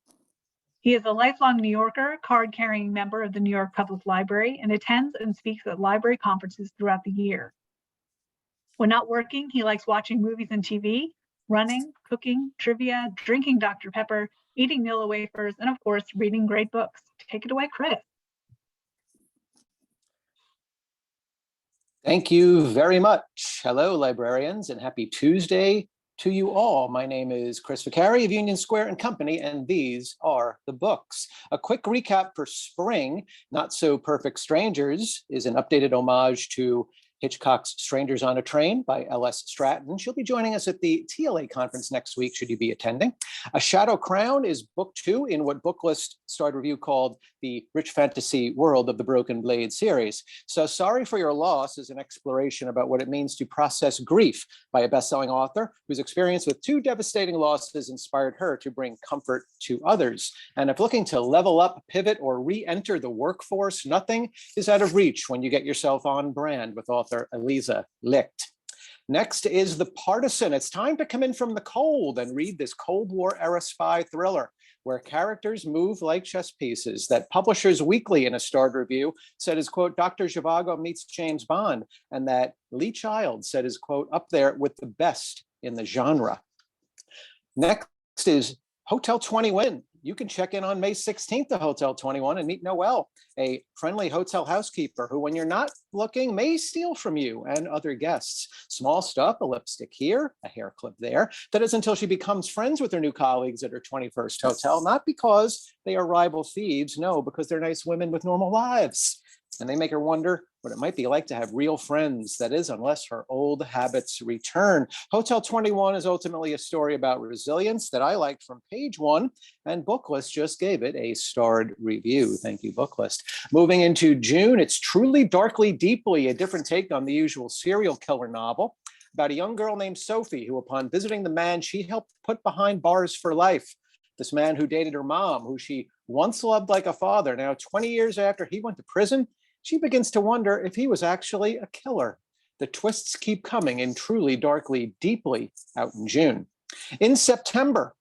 Speaker 1: He is a lifelong New Yorker, card-carrying member of the New York Public Library, and attends and speaks at library conferences throughout the year. When not working, he likes watching movies and TV, running, cooking, trivia, drinking Dr. Pepper, eating Nilla wafers, and of course, reading great books. Take it away, Chris.
Speaker 6: Thank you very much. Hello, librarians, and happy Tuesday to you all. My name is Chris Vakari of Union Square and Company, and these are the books. A quick recap for spring. Not So Perfect Strangers is an updated homage to Hitchcock's Strangers on a Train by L.S. Stratton. She'll be joining us at the TLA conference next week, should you be attending. A Shadow Crown is book 2 in what Booklist starred review called the rich fantasy world of the Broken Blade series. So Sorry for Your Loss is an exploration about what it means to process grief by a best-selling author whose experience with 2 devastating losses inspired her to bring comfort to others. And if looking to level up, pivot, or re-enter the workforce, nothing is out of reach when you get yourself on brand with author Eliza Licht. Next is The Partisan. It's time to come in from the cold and read this Cold War era spy thriller where characters move like chess pieces that Publishers Weekly in a starred review said is, quote, Dr. Zhivago meets James Bond, and that Lee Child said is, quote, up there with the best in the genre. Next is Hotel 21. You can check in on May 16th to Hotel 21 and meet Noelle, a friendly hotel housekeeper who, when you're not looking, may steal from you and other guests. Small stuff, a lipstick here, a hair clip there. That is until she becomes friends with her new colleagues at her 21st hotel, not because they are rival thieves, no, because they're nice women with normal lives. And they make her wonder what it might be like to have real friends, that is, unless her old habits return. Hotel 21 is ultimately a story about resilience that I liked from page 1, and Booklist just gave it a starred review. Thank you, Booklist. Moving into June, it's Truly, Darkly, Deeply, a different take on the usual serial killer novel about a young girl named Sophie who, upon visiting the man she helped put behind bars for life, this man who dated her mom, who she once loved like a father, now 20 years after he went to prison, she begins to wonder if he was actually a killer. The twists keep coming in Truly, Darkly, Deeply, out in June. In September,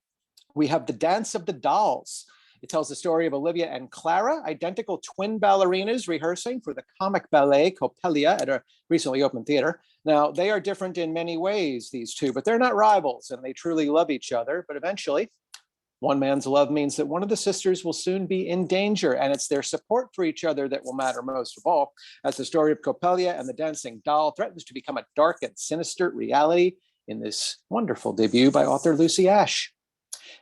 Speaker 6: we have The Dance of the Dolls. It tells the story of Olivia and Clara, identical twin ballerinas rehearsing for the comic ballet Coppelia at a recently opened theater. Now, they are different in many ways, these two, but they're not rivals, and they truly love each other. But eventually, one man's love means that one of the sisters will soon be in danger, and it's their support for each other that will matter most of all, as the story of Coppelia and the dancing doll threatens to become a dark and sinister reality in this wonderful debut by author Lucy Ash.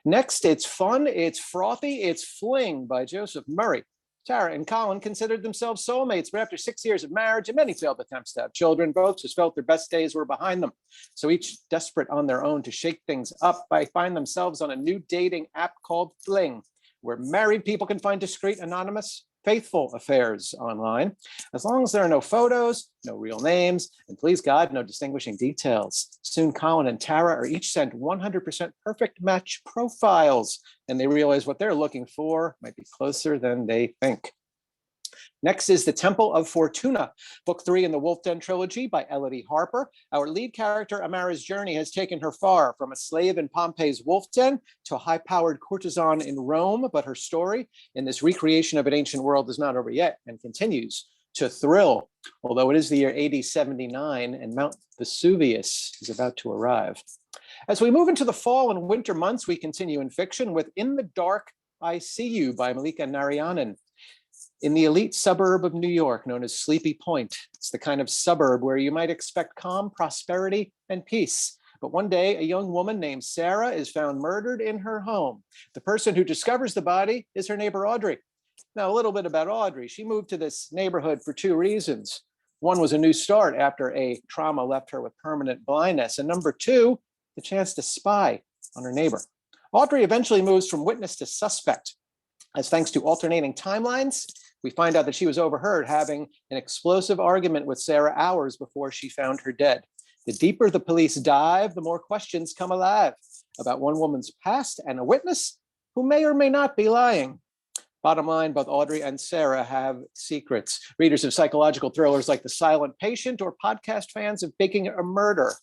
Speaker 6: Next, it's fun, it's frothy, it's fling by Joseph Murray. Tara and Colin considered themselves soulmates, but after 6 years of marriage and many failed attempts to have children, both just felt their best days were behind them. So each desperate on their own to shake things up, they find themselves on a new dating app called Fling, where married people can find discreet, anonymous, faithful affairs online, as long as there are no photos, no real names, and please God, no distinguishing details. Soon Colin and Tara are each sent 100% perfect match profiles, and they realize what they're looking for might be closer than they think. Next is The Temple of Fortuna, book 3 in the Wolf Den trilogy by Elodie Harper. Our lead character, Amara's journey has taken her far, from a slave in Pompey's Wolf Den to a high-powered courtesan in Rome, but her story in this recreation of an ancient world is not over yet and continues to thrill, although it is the year AD 79 and Mount Vesuvius is about to arrive. As we move into the fall and winter months, we continue in fiction with In the Dark, I See You by Malika Narayanan. In the elite suburb of New York known as Sleepy Point, it's the kind of suburb where you might expect calm, prosperity, and peace. But one day, a young woman named Sarah is found murdered in her home. The person who discovers the body is her neighbor, Audrey. Now, a little bit about Audrey. She moved to this neighborhood for two reasons. One was a new start after a trauma left her with permanent blindness. And number two, the chance to spy on her neighbor. Audrey eventually moves from witness to suspect, as thanks to alternating timelines, we find out that she was overheard having an explosive argument with Sarah hours before she found her dead. The deeper the police dive, the more questions come alive about one woman's past and a witness who may or may not be lying. Bottom line, both Audrey and Sarah have secrets. Readers of psychological thrillers like The Silent Patient or podcast fans of Baking a Murder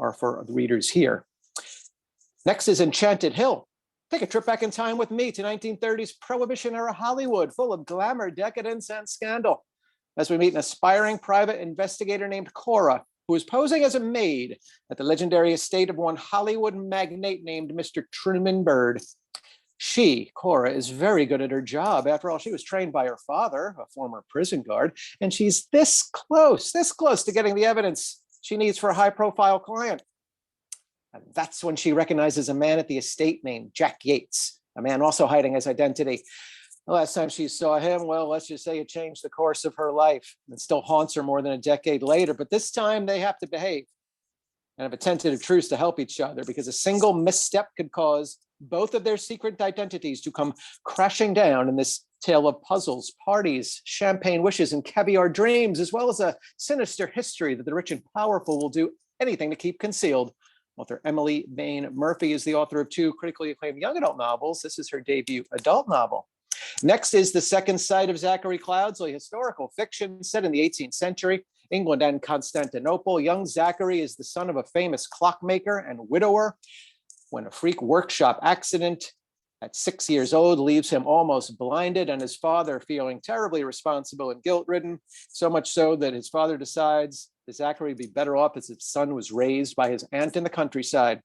Speaker 6: are for the readers here. Next is Enchanted Hill. Take a trip back in time with me to 1930s Prohibition-era Hollywood, full of glamour, decadence, and scandal, as we meet an aspiring private investigator named Cora, who is posing as a maid at the legendary estate of one Hollywood magnate named Mr. Truman Bird. She, Cora, is very good at her job. After all, she was trained by her father, a former prison guard, and she's this close to getting the evidence she needs for a high-profile client. And that's when she recognizes a man at the estate named Jack Yates, a man also hiding his identity. The last time she saw him, well, let's just say it changed the course of her life and still haunts her more than a decade later. But this time they have to behave and have a tentative truce to help each other, because a single misstep could cause both of their secret identities to come crashing down in this tale of puzzles, parties, champagne wishes, and caviar dreams, as well as a sinister history that the rich and powerful will do anything to keep concealed. Author Emily Bain Murphy is the author of two critically acclaimed young adult novels. This is her debut adult novel. Next is The Second Sight of Zachary Cloudsley, historical fiction set in the 18th century, England and Constantinople. Young Zachary is the son of a famous clockmaker and widower when a freak workshop accident at 6 years old leaves him almost blinded, and his father feeling terribly responsible and guilt-ridden, so much so that his father decides that Zachary would be better off as his son was raised by his aunt in the countryside.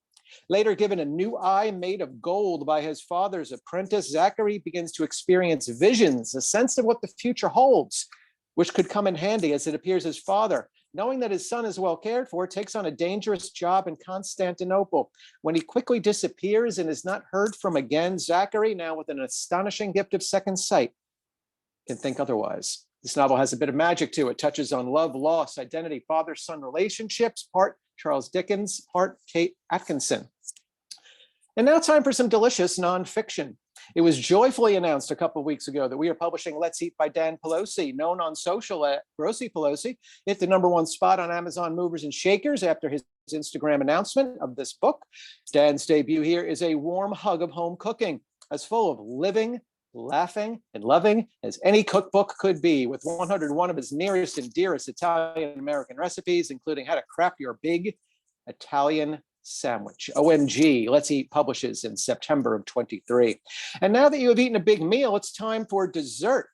Speaker 6: Later given a new eye made of gold by his father's apprentice, Zachary begins to experience visions, a sense of what the future holds, which could come in handy as it appears his father, knowing that his son is well cared for, takes on a dangerous job in Constantinople. When he quickly disappears and is not heard from again, Zachary, now with an astonishing gift of second sight, can think otherwise. This novel has a bit of magic to it, touches on love, loss, identity, father-son relationships, part Charles Dickens, part Kate Atkinson. And now time for some delicious nonfiction. It was joyfully announced a couple of weeks ago that we are publishing Let's Eat by Dan Pelosi, known on social at Grossy Pelosi. Hit the #1 spot on Amazon Movers and Shakers after his Instagram announcement of this book. Dan's debut here is a warm hug of home cooking, as full of living, laughing, and loving as any cookbook could be, with 101 of his nearest and dearest Italian-American recipes, including how to craft your big Italian sandwich. OMG, Let's Eat publishes in September of 23. And now that you have eaten a big meal, it's time for dessert.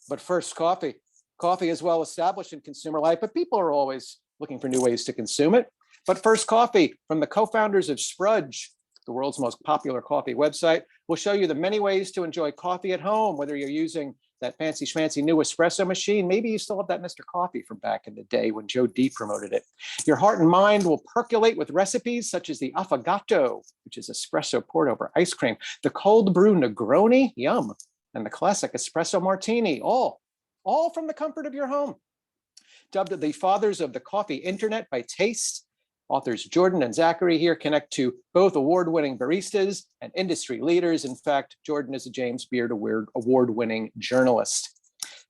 Speaker 6: But first, coffee. Coffee is well established in consumer life, but people are always looking for new ways to consume it. But first, coffee from the co-founders of Sprudge, the world's most popular coffee website, will show you the many ways to enjoy coffee at home, whether you're using that fancy schmancy new espresso machine. Maybe you still have that Mr. Coffee from back in the day when Joe D promoted it. Your heart and mind will percolate with recipes such as the affogato, which is espresso poured over ice cream, the cold brew Negroni, yum, and the classic espresso martini, all from the comfort of your home. Dubbed the fathers of the coffee internet by taste, authors Jordan and Zachary here connect to both award-winning baristas and industry leaders. In fact, Jordan is a James Beard award-winning journalist.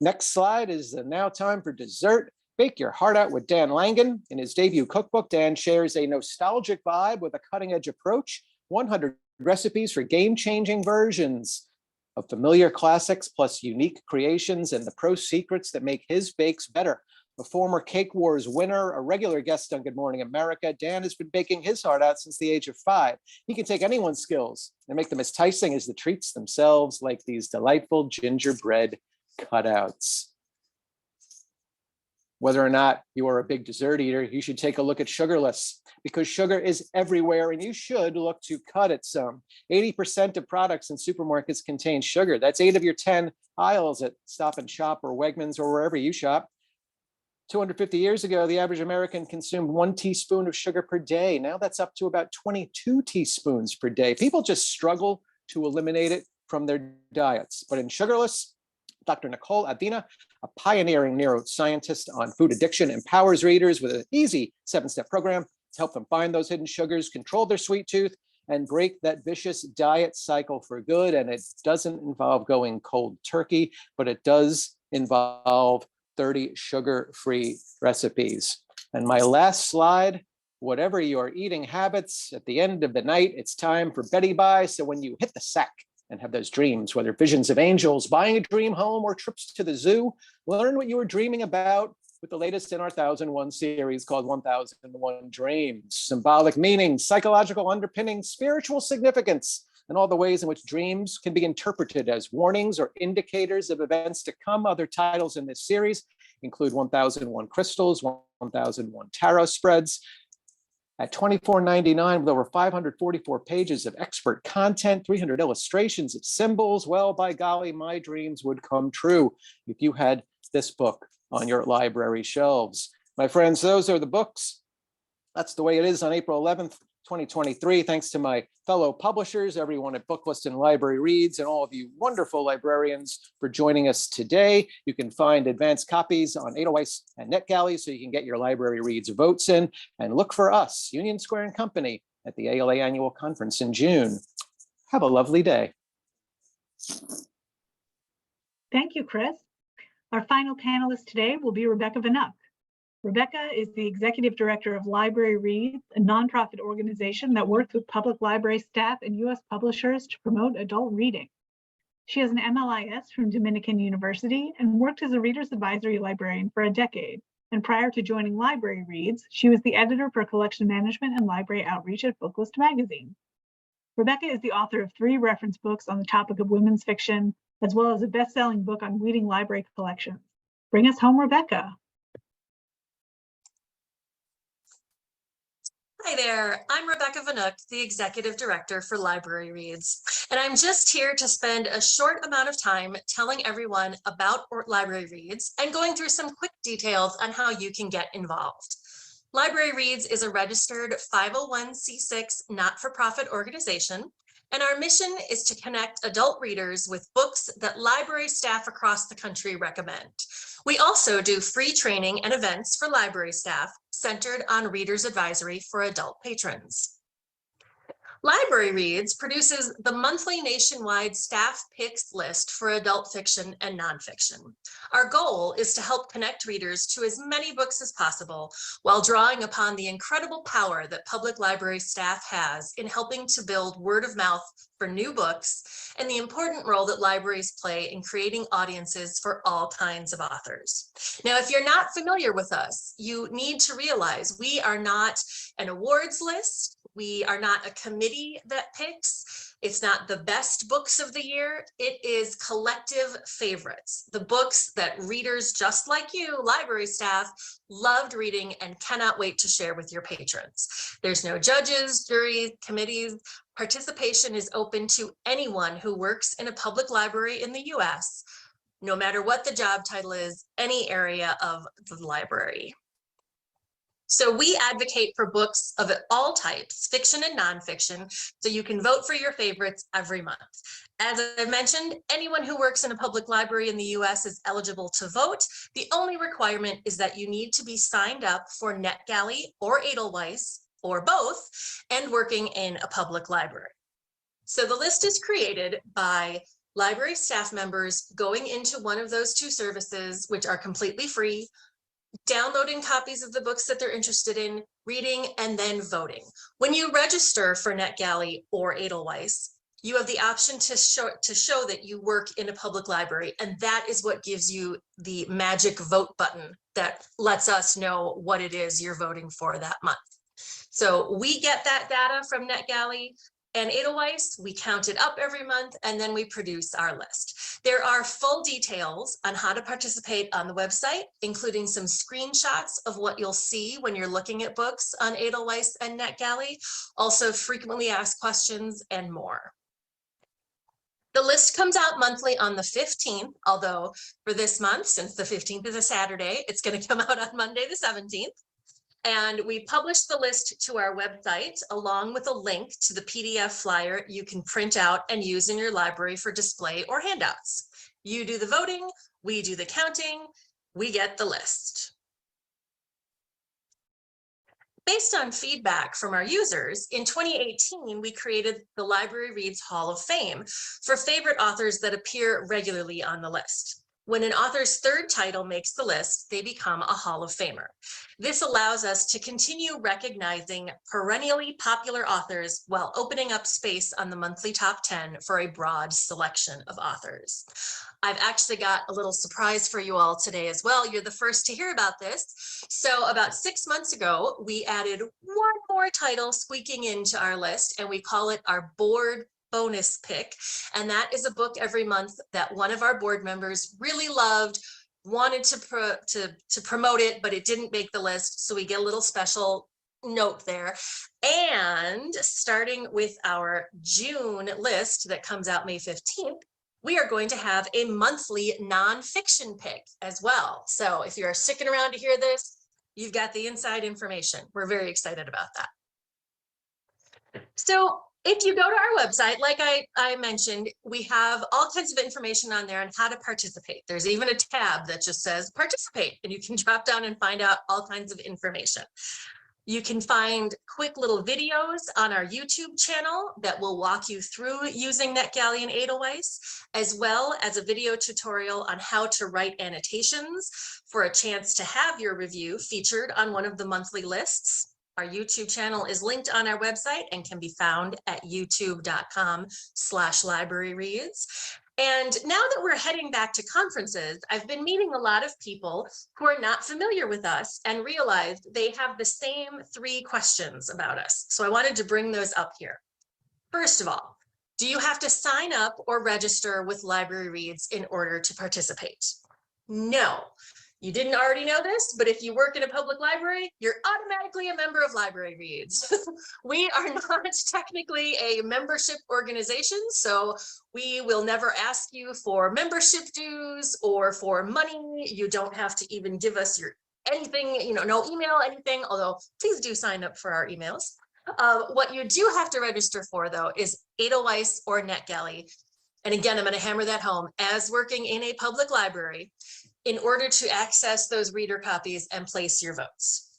Speaker 6: Next slide is now time for dessert. Bake your heart out with Dan Langan. In his debut cookbook, Dan shares a nostalgic vibe with a cutting-edge approach, 100 recipes for game-changing versions of familiar classics, plus unique creations and the pro secrets that make his bakes better. A former Cake Wars winner, a regular guest on Good Morning America, Dan has been baking his heart out since the age of 5. He can take anyone's skills and make them as enticing as the treats themselves, like these delightful gingerbread cutouts. Whether or not you are a big dessert eater, you should take a look at Sugarless, because sugar is everywhere and you should look to cut it some. 80% of products in supermarkets contain sugar. That's 8 of your 10 aisles at Stop and Shop or Wegmans or wherever you shop. 250 years ago, the average American consumed 1 teaspoon of sugar per day. Now that's up to about 22 teaspoons per day. People just struggle to eliminate it from their diets. But in Sugarless, Dr. Nicole Avena, a pioneering neuroscientist on food addiction, empowers readers with an easy 7-step program to help them find those hidden sugars, control their sweet tooth, and break that vicious diet cycle for good. And it doesn't involve going cold turkey, but it does involve 30 sugar-free recipes. And my last slide, whatever your eating habits, at the end of the night, it's time for Betty Bye. So when you hit the sack and have those dreams, whether visions of angels, buying a dream home, or trips to the zoo, learn what you were dreaming about with the latest in our 1001 series called 1001 Dreams. Symbolic meaning, psychological underpinning, spiritual significance, and all the ways in which dreams can be interpreted as warnings or indicators of events to come. Other titles in this series include 1001 Crystals, 1001 Tarot Spreads. At $24.99 with over 544 pages of expert content, 300 illustrations of symbols, well, by golly, my dreams would come true if you had this book on your library shelves. My friends, those are the books. That's the way it is on April 11th, 2023. Thanks to my fellow publishers, everyone at Booklist and Library Reads, and all of you wonderful librarians for joining us today. You can find advanced copies on Edelweiss and NetGalley, so you can get your Library Reads votes in, and look for us, Union Square and Company, at the ALA Annual Conference in June. Have a lovely day.
Speaker 1: Thank you, Chris. Our final panelist today will be Rebecca Vnuk. Rebecca is the Executive Director of LibraryReads, a nonprofit organization that works with public library staff and U.S. publishers to promote adult reading. She has an MLIS from Dominican University and worked as a reader's advisory librarian for a decade. And prior to joining LibraryReads, she was the editor for collection management and library outreach at Booklist magazine. Rebecca is the author of 3 reference books on the topic of women's fiction, as well as a best-selling book on weeding library collections. Bring us home, Rebecca.
Speaker 7: Hi there, I'm Rebecca Vnuk, the Executive Director for LibraryReads, and I'm just here to spend a short amount of time telling everyone about LibraryReads and going through some quick details on how you can get involved. LibraryReads is a registered 501c6 not-for-profit organization, and our mission is to connect adult readers with books that library staff across the country recommend. We also do free training and events for library staff centered on reader's advisory for adult patrons. LibraryReads produces the monthly nationwide staff picks list for adult fiction and nonfiction. Our goal is to help connect readers to as many books as possible while drawing upon the incredible power that public library staff has in helping to build word of mouth for new books and the important role that libraries play in creating audiences for all kinds of authors. Now, if you're not familiar with us, you need to realize we are not an awards list. We are not a committee that picks. It's not the best books of the year. It is collective favorites, the books that readers just like you, library staff, loved reading and cannot wait to share with your patrons. There's no judges, juries, committees. Participation is open to anyone who works in a public library in the US, no matter what the job title is, any area of the library. So we advocate for books of all types, fiction and nonfiction, so you can vote for your favorites every month. As I mentioned, anyone who works in a public library in the US is eligible to vote. The only requirement is that you need to be signed up for NetGalley or Edelweiss, or both, and working in a public library. So the list is created by library staff members going into one of those 2 services, which are completely free, downloading copies of the books that they're interested in, reading, and then voting. When you register for NetGalley or Edelweiss, you have the option to show that you work in a public library, and that is what gives you the magic vote button that lets us know what it is you're voting for that month. So we get that data from NetGalley, and Edelweiss. We count it up every month, and then we produce our list. There are full details on how to participate on the website, including some screenshots of what you'll see when you're looking at books on Edelweiss and NetGalley, also frequently asked questions and more. The list comes out monthly on the 15th, although for this month, since the 15th is a Saturday, it's going to come out on Monday the 17th. And we publish the list to our website along with a link to the PDF flyer you can print out and use in your library for display or handouts. You do the voting, we do the counting, we get the list. Based on feedback from our users, in 2018, we created the Library Reads Hall of Fame for favorite authors that appear regularly on the list. When an author's third title makes the list, they become a Hall of Famer. This allows us to continue recognizing perennially popular authors while opening up space on the monthly top 10 for a broad selection of authors. I've actually got a little surprise for you all today as well. You're the first to hear about this. So about 6 months ago, we added one more title squeaking into our list, and we call it our board bonus pick. And that is a book every month that one of our board members really loved, wanted to promote it, but it didn't make the list. So we get a little special note there. And starting with our June list that comes out May 15th, we are going to have a monthly nonfiction pick as well. So if you are sticking around to hear this, you've got the inside information. We're very excited about that. So if you go to our website, like I mentioned, we have all kinds of information on there on how to participate. There's even a tab that just says participate, and you can drop down and find out all kinds of information. You can find quick little videos on our YouTube channel that will walk you through using NetGalley and Edelweiss, as well as a video tutorial on how to write annotations for a chance to have your review featured on one of the monthly lists. Our YouTube channel is linked on our website and can be found at youtube.com/libraryreads. And now that we're heading back to conferences, I've been meeting a lot of people who are not familiar with us and realized they have the same 3 questions about us. So I wanted to bring those up here. First of all, do you have to sign up or register with Library Reads in order to participate? No. You didn't already know this, but if you work in a public library, you're automatically a member of Library Reads. We are not technically a membership organization, so we will never ask you for membership dues or for money. You don't have to even give us your anything, no email, anything, although please do sign up for our emails. What you do have to register for, though, is Edelweiss or NetGalley. And again, I'm going to hammer that home. As working in a public library, in order to access those reader copies and place your votes.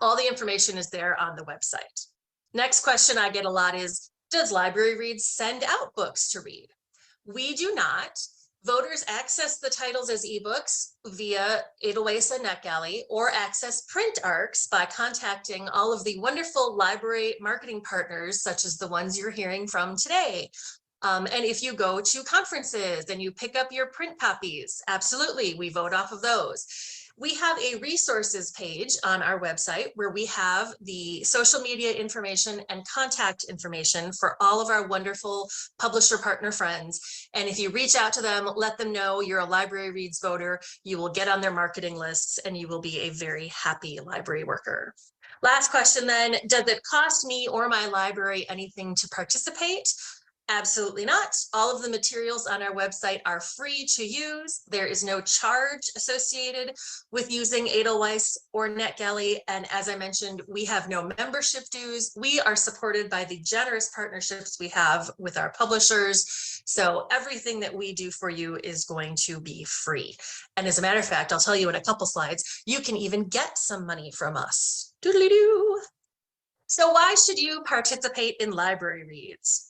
Speaker 7: All the information is there on the website. Next question I get a lot is, does Library Reads send out books to read? We do not. Voters access the titles as ebooks via Edelweiss and NetGalley, or access print ARCs by contacting all of the wonderful library marketing partners, such as the ones you're hearing from today. And if you go to conferences and you pick up your print copies, absolutely, we vote off of those. We have a resources page on our website where we have the social media information and contact information for all of our wonderful publisher partner friends. And if you reach out to them, let them know you're a Library Reads voter, you will get on their marketing lists and you will be a very happy library worker. Last question then, does it cost me or my library anything to participate? Absolutely not. All of the materials on our website are free to use. There is no charge associated with using Edelweiss or NetGalley. And as I mentioned, we have no membership dues. We are supported by the generous partnerships we have with our publishers. So everything that we do for you is going to be free. And as a matter of fact, I'll tell you in a couple slides, you can even get some money from us. Doodly-doo. So why should you participate in Library Reads?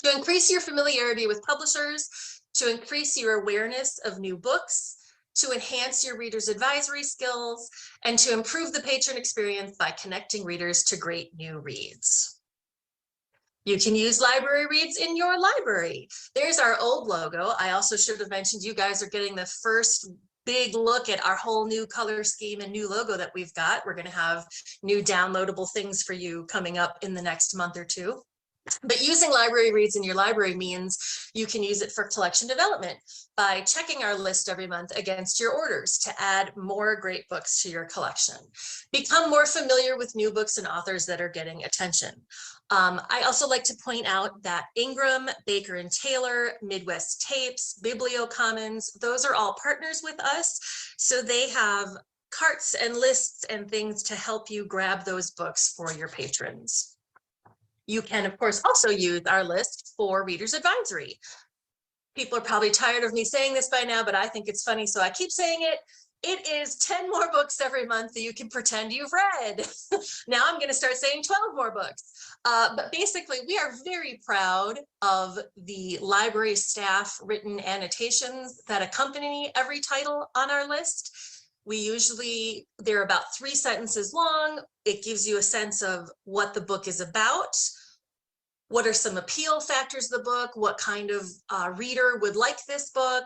Speaker 7: To increase your familiarity with publishers, to increase your awareness of new books, to enhance your readers' advisory skills, and to improve the patron experience by connecting readers to great new reads. You can use Library Reads in your library. There's our old logo. I also should have mentioned you guys are getting the first big look at our whole new color scheme and new logo that we've got. We're going to have new downloadable things for you coming up in the next month or two. But using Library Reads in your library means you can use it for collection development by checking our list every month against your orders to add more great books to your collection. Become more familiar with new books and authors that are getting attention. I also like to point out that Ingram, Baker and Taylor, Midwest Tapes, BiblioCommons, those are all partners with us. So they have carts and lists and things to help you grab those books for your patrons. You can, of course, also use our list for Reader's Advisory. People are probably tired of me saying this by now, but I think it's funny, so I keep saying it. It is 10 more books every month that you can pretend you've read. Now I'm going to start saying 12 more books. But basically, we are very proud of the library staff written annotations that accompany every title on our list. They're about 3 sentences long. It gives you a sense of what the book is about. What are some appeal factors of the book? What kind of reader would like this book?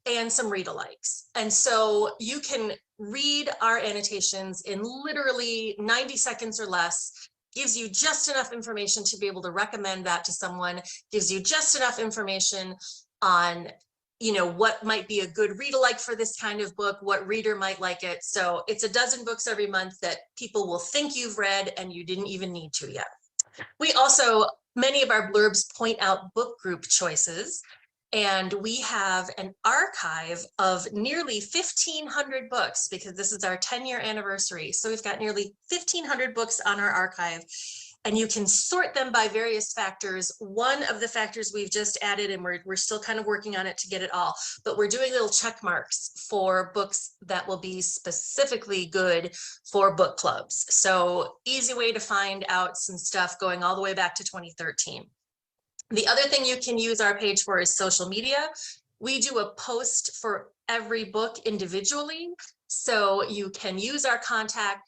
Speaker 7: And some read-alikes. And so you can read our annotations in literally 90 seconds or less, gives you just enough information to be able to recommend that to someone, gives you just enough information on, what might be a good read-alike for this kind of book, what reader might like it. So it's a dozen books every month that people will think you've read and you didn't even need to yet. We also, many of our blurbs point out book group choices. And we have an archive of nearly 1,500 books because this is our 10-year anniversary. So we've got nearly 1,500 books on our archive, and you can sort them by various factors. One of the factors we've just added, and we're still kind of working on it to get it all, but we're doing little check marks for books that will be specifically good for book clubs. So easy way to find out some stuff going all the way back to 2013. The other thing you can use our page for is social media. We do a post for every book individually, so you can use our content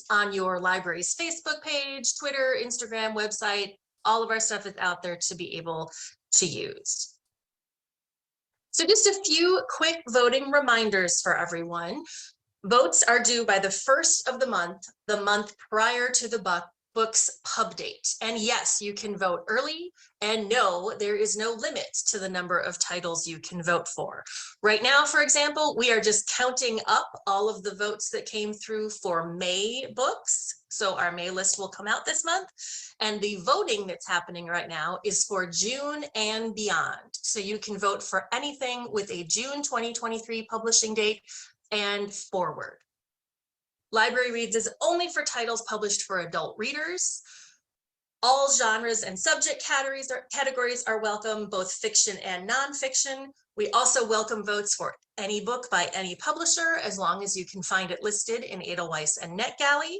Speaker 7: on your library's Facebook page, Twitter, Instagram, website. All of our stuff is out there to be able to use. So just a few quick voting reminders for everyone. Votes are due by the 1st of the month prior to the book's pub date. And yes, you can vote early, and no, there is no limit to the number of titles you can vote for. Right now, for example, we are just counting up all of the votes that came through for May books. So our May list will come out this month, and the voting that's happening right now is for June and beyond. So you can vote for anything with a June 2023 publishing date and forward. Library Reads is only for titles published for adult readers. All genres and subject categories are welcome, both fiction and nonfiction. We also welcome votes for any book by any publisher, as long as you can find it listed in Edelweiss and NetGalley.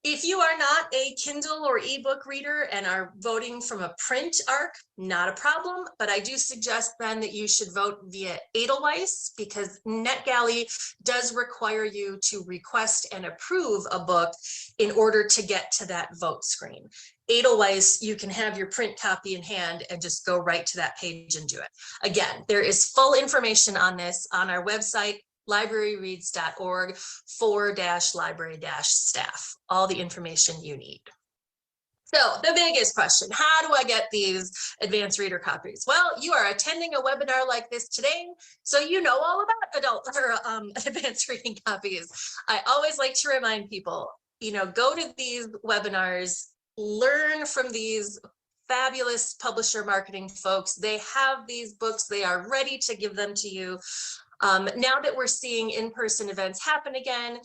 Speaker 7: If you are not a Kindle or ebook reader and are voting from a print ARC, not a problem, but I do suggest then that you should vote via Edelweiss, because NetGalley does require you to request and approve a book in order to get to that vote screen. Edelweiss, you can have your print copy in hand and just go right to that page and do it. Again, there is full information on this on our website, libraryreads.org/library-staff, all the information you need. So the biggest question, how do I get these advanced reader copies? Well, you are attending a webinar like this today, so you know all about advanced reading copies. I always like to remind people, go to these webinars, learn from these fabulous publisher marketing folks. They have these books, they are ready to give them to you. Now that we're seeing in-person events happen again,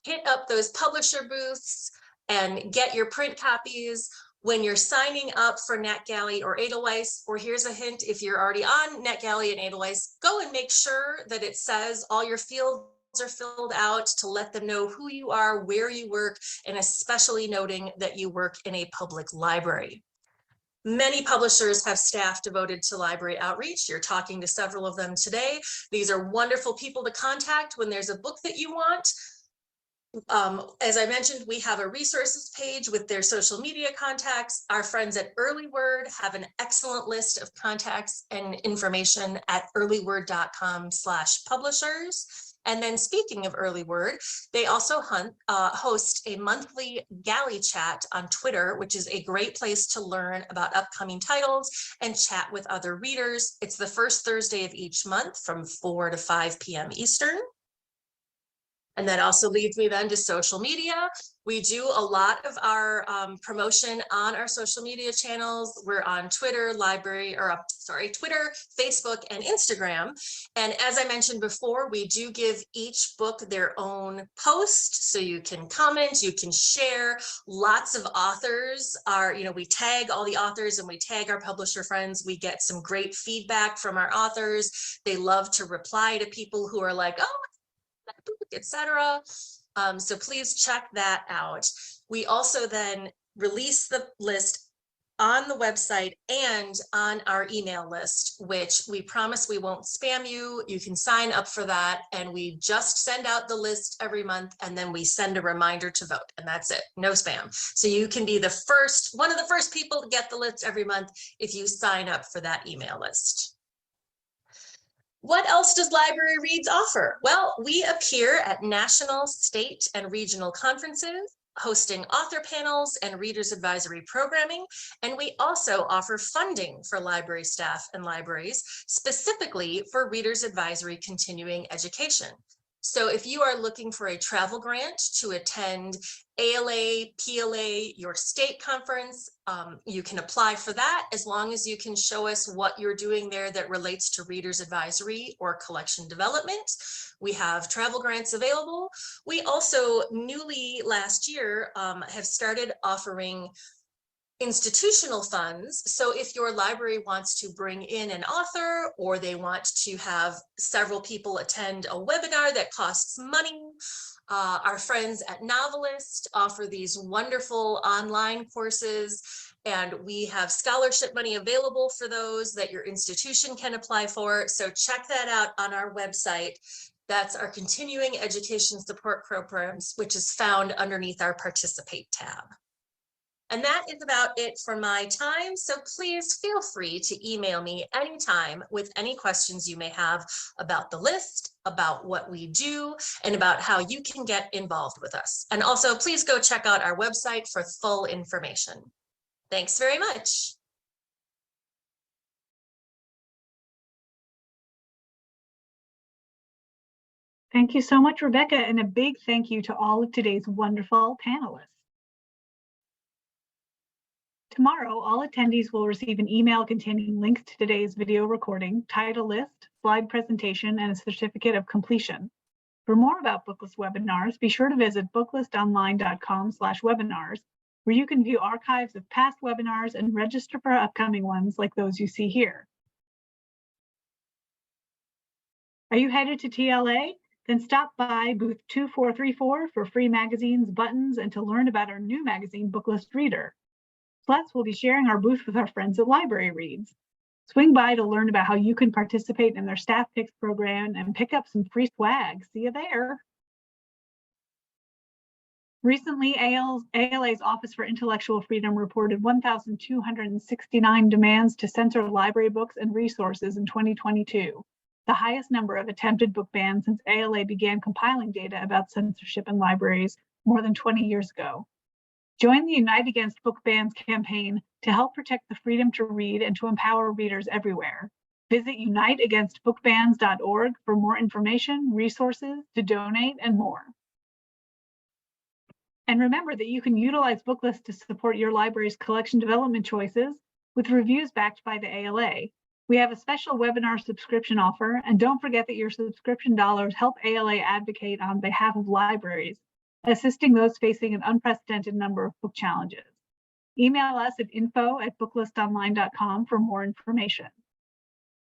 Speaker 7: hit up those publisher booths and get your print copies. When you're signing up for NetGalley or Edelweiss, or here's a hint, if you're already on NetGalley and Edelweiss, go and make sure that it says all your fields are filled out to let them know who you are, where you work, and especially noting that you work in a public library. Many publishers have staff devoted to library outreach. You're talking to several of them today. These are wonderful people to contact when there's a book that you want. As I mentioned, we have a resources page with their social media contacts. Our friends at Early Word have an excellent list of contacts and information at earlyword.com/publishers. And then speaking of early word, they also host a monthly galley chat on Twitter, which is a great place to learn about upcoming titles and chat with other readers. It's the first Thursday of each month from 4 to 5 p.m. Eastern. And that also leads me then to social media. We do a lot of our promotion on our social media channels. We're on Twitter, Twitter, Facebook, and Instagram. And as I mentioned before, we do give each book their own post, so you can comment, you can share. Lots of authors are, we tag all the authors and we tag our publisher friends. We get some great feedback from our authors. They love to reply to people who are like, oh, that book, etc. So please check that out. We also then release the list on the website and on our email list, which we promise we won't spam you. You can sign up for that, and we just send out the list every month, and then we send a reminder to vote, and that's it. No spam. So you can be one of the first people to get the list every month if you sign up for that email list. What else does Library Reads offer? Well, we appear at national, state, and regional conferences, hosting author panels and readers advisory programming. And we also offer funding for library staff and libraries, specifically for readers advisory continuing education. So if you are looking for a travel grant to attend ALA, PLA, your state conference, you can apply for that as long as you can show us what you're doing there that relates to readers advisory or collection development. We have travel grants available. We also newly last year have started offering institutional funds. So if your library wants to bring in an author, or they want to have several people attend a webinar that costs money, our friends at Novelist offer these wonderful online courses, and we have scholarship money available for those that your institution can apply for. So check that out on our website. That's our continuing education support programs, which is found underneath our Participate tab. And that is about it for my time. So please feel free to email me anytime with any questions you may have about the list, about what we do, and about how you can get involved with us. And also, please go check out our website for full information. Thanks very much.
Speaker 1: Thank you so much, Rebecca, and a big thank you to all of today's wonderful panelists. Tomorrow, all attendees will receive an email containing links to today's video recording, title list, slide presentation, and a certificate of completion. For more about Booklist webinars, be sure to visit booklistonline.com/webinars, where you can view archives of past webinars and register for upcoming ones like those you see here. Are you headed to TLA? Then stop by booth 2434 for free magazines, buttons, and to learn about our new magazine, Booklist Reader. Plus, we'll be sharing our booth with our friends at LibraryReads. Swing by to learn about how you can participate in their staff picks program and pick up some free swag. See you there. Recently, ALA's Office for Intellectual Freedom reported 1,269 demands to censor library books and resources in 2022, the highest number of attempted book bans since ALA began compiling data about censorship in libraries more than 20 years ago. Join the Unite Against Book Bans campaign to help protect the freedom to read and to empower readers everywhere. Visit uniteagainstbookbans.org for more information, resources, to donate, and more. And remember that you can utilize Booklist to support your library's collection development choices with reviews backed by the ALA. We have a special webinar subscription offer, and don't forget that your subscription dollars help ALA advocate on behalf of libraries, assisting those facing an unprecedented number of book challenges. Email us at info@booklistonline.com for more information.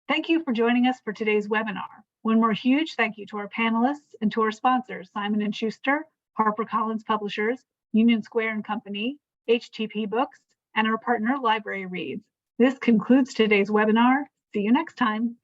Speaker 1: Thank you for joining us for today's webinar. One more huge thank you to our panelists and to our sponsors, Simon & Schuster, HarperCollins Publishers, Union Square & Company, HTP Books, and our partner, LibraryReads. This concludes today's webinar. See you next time.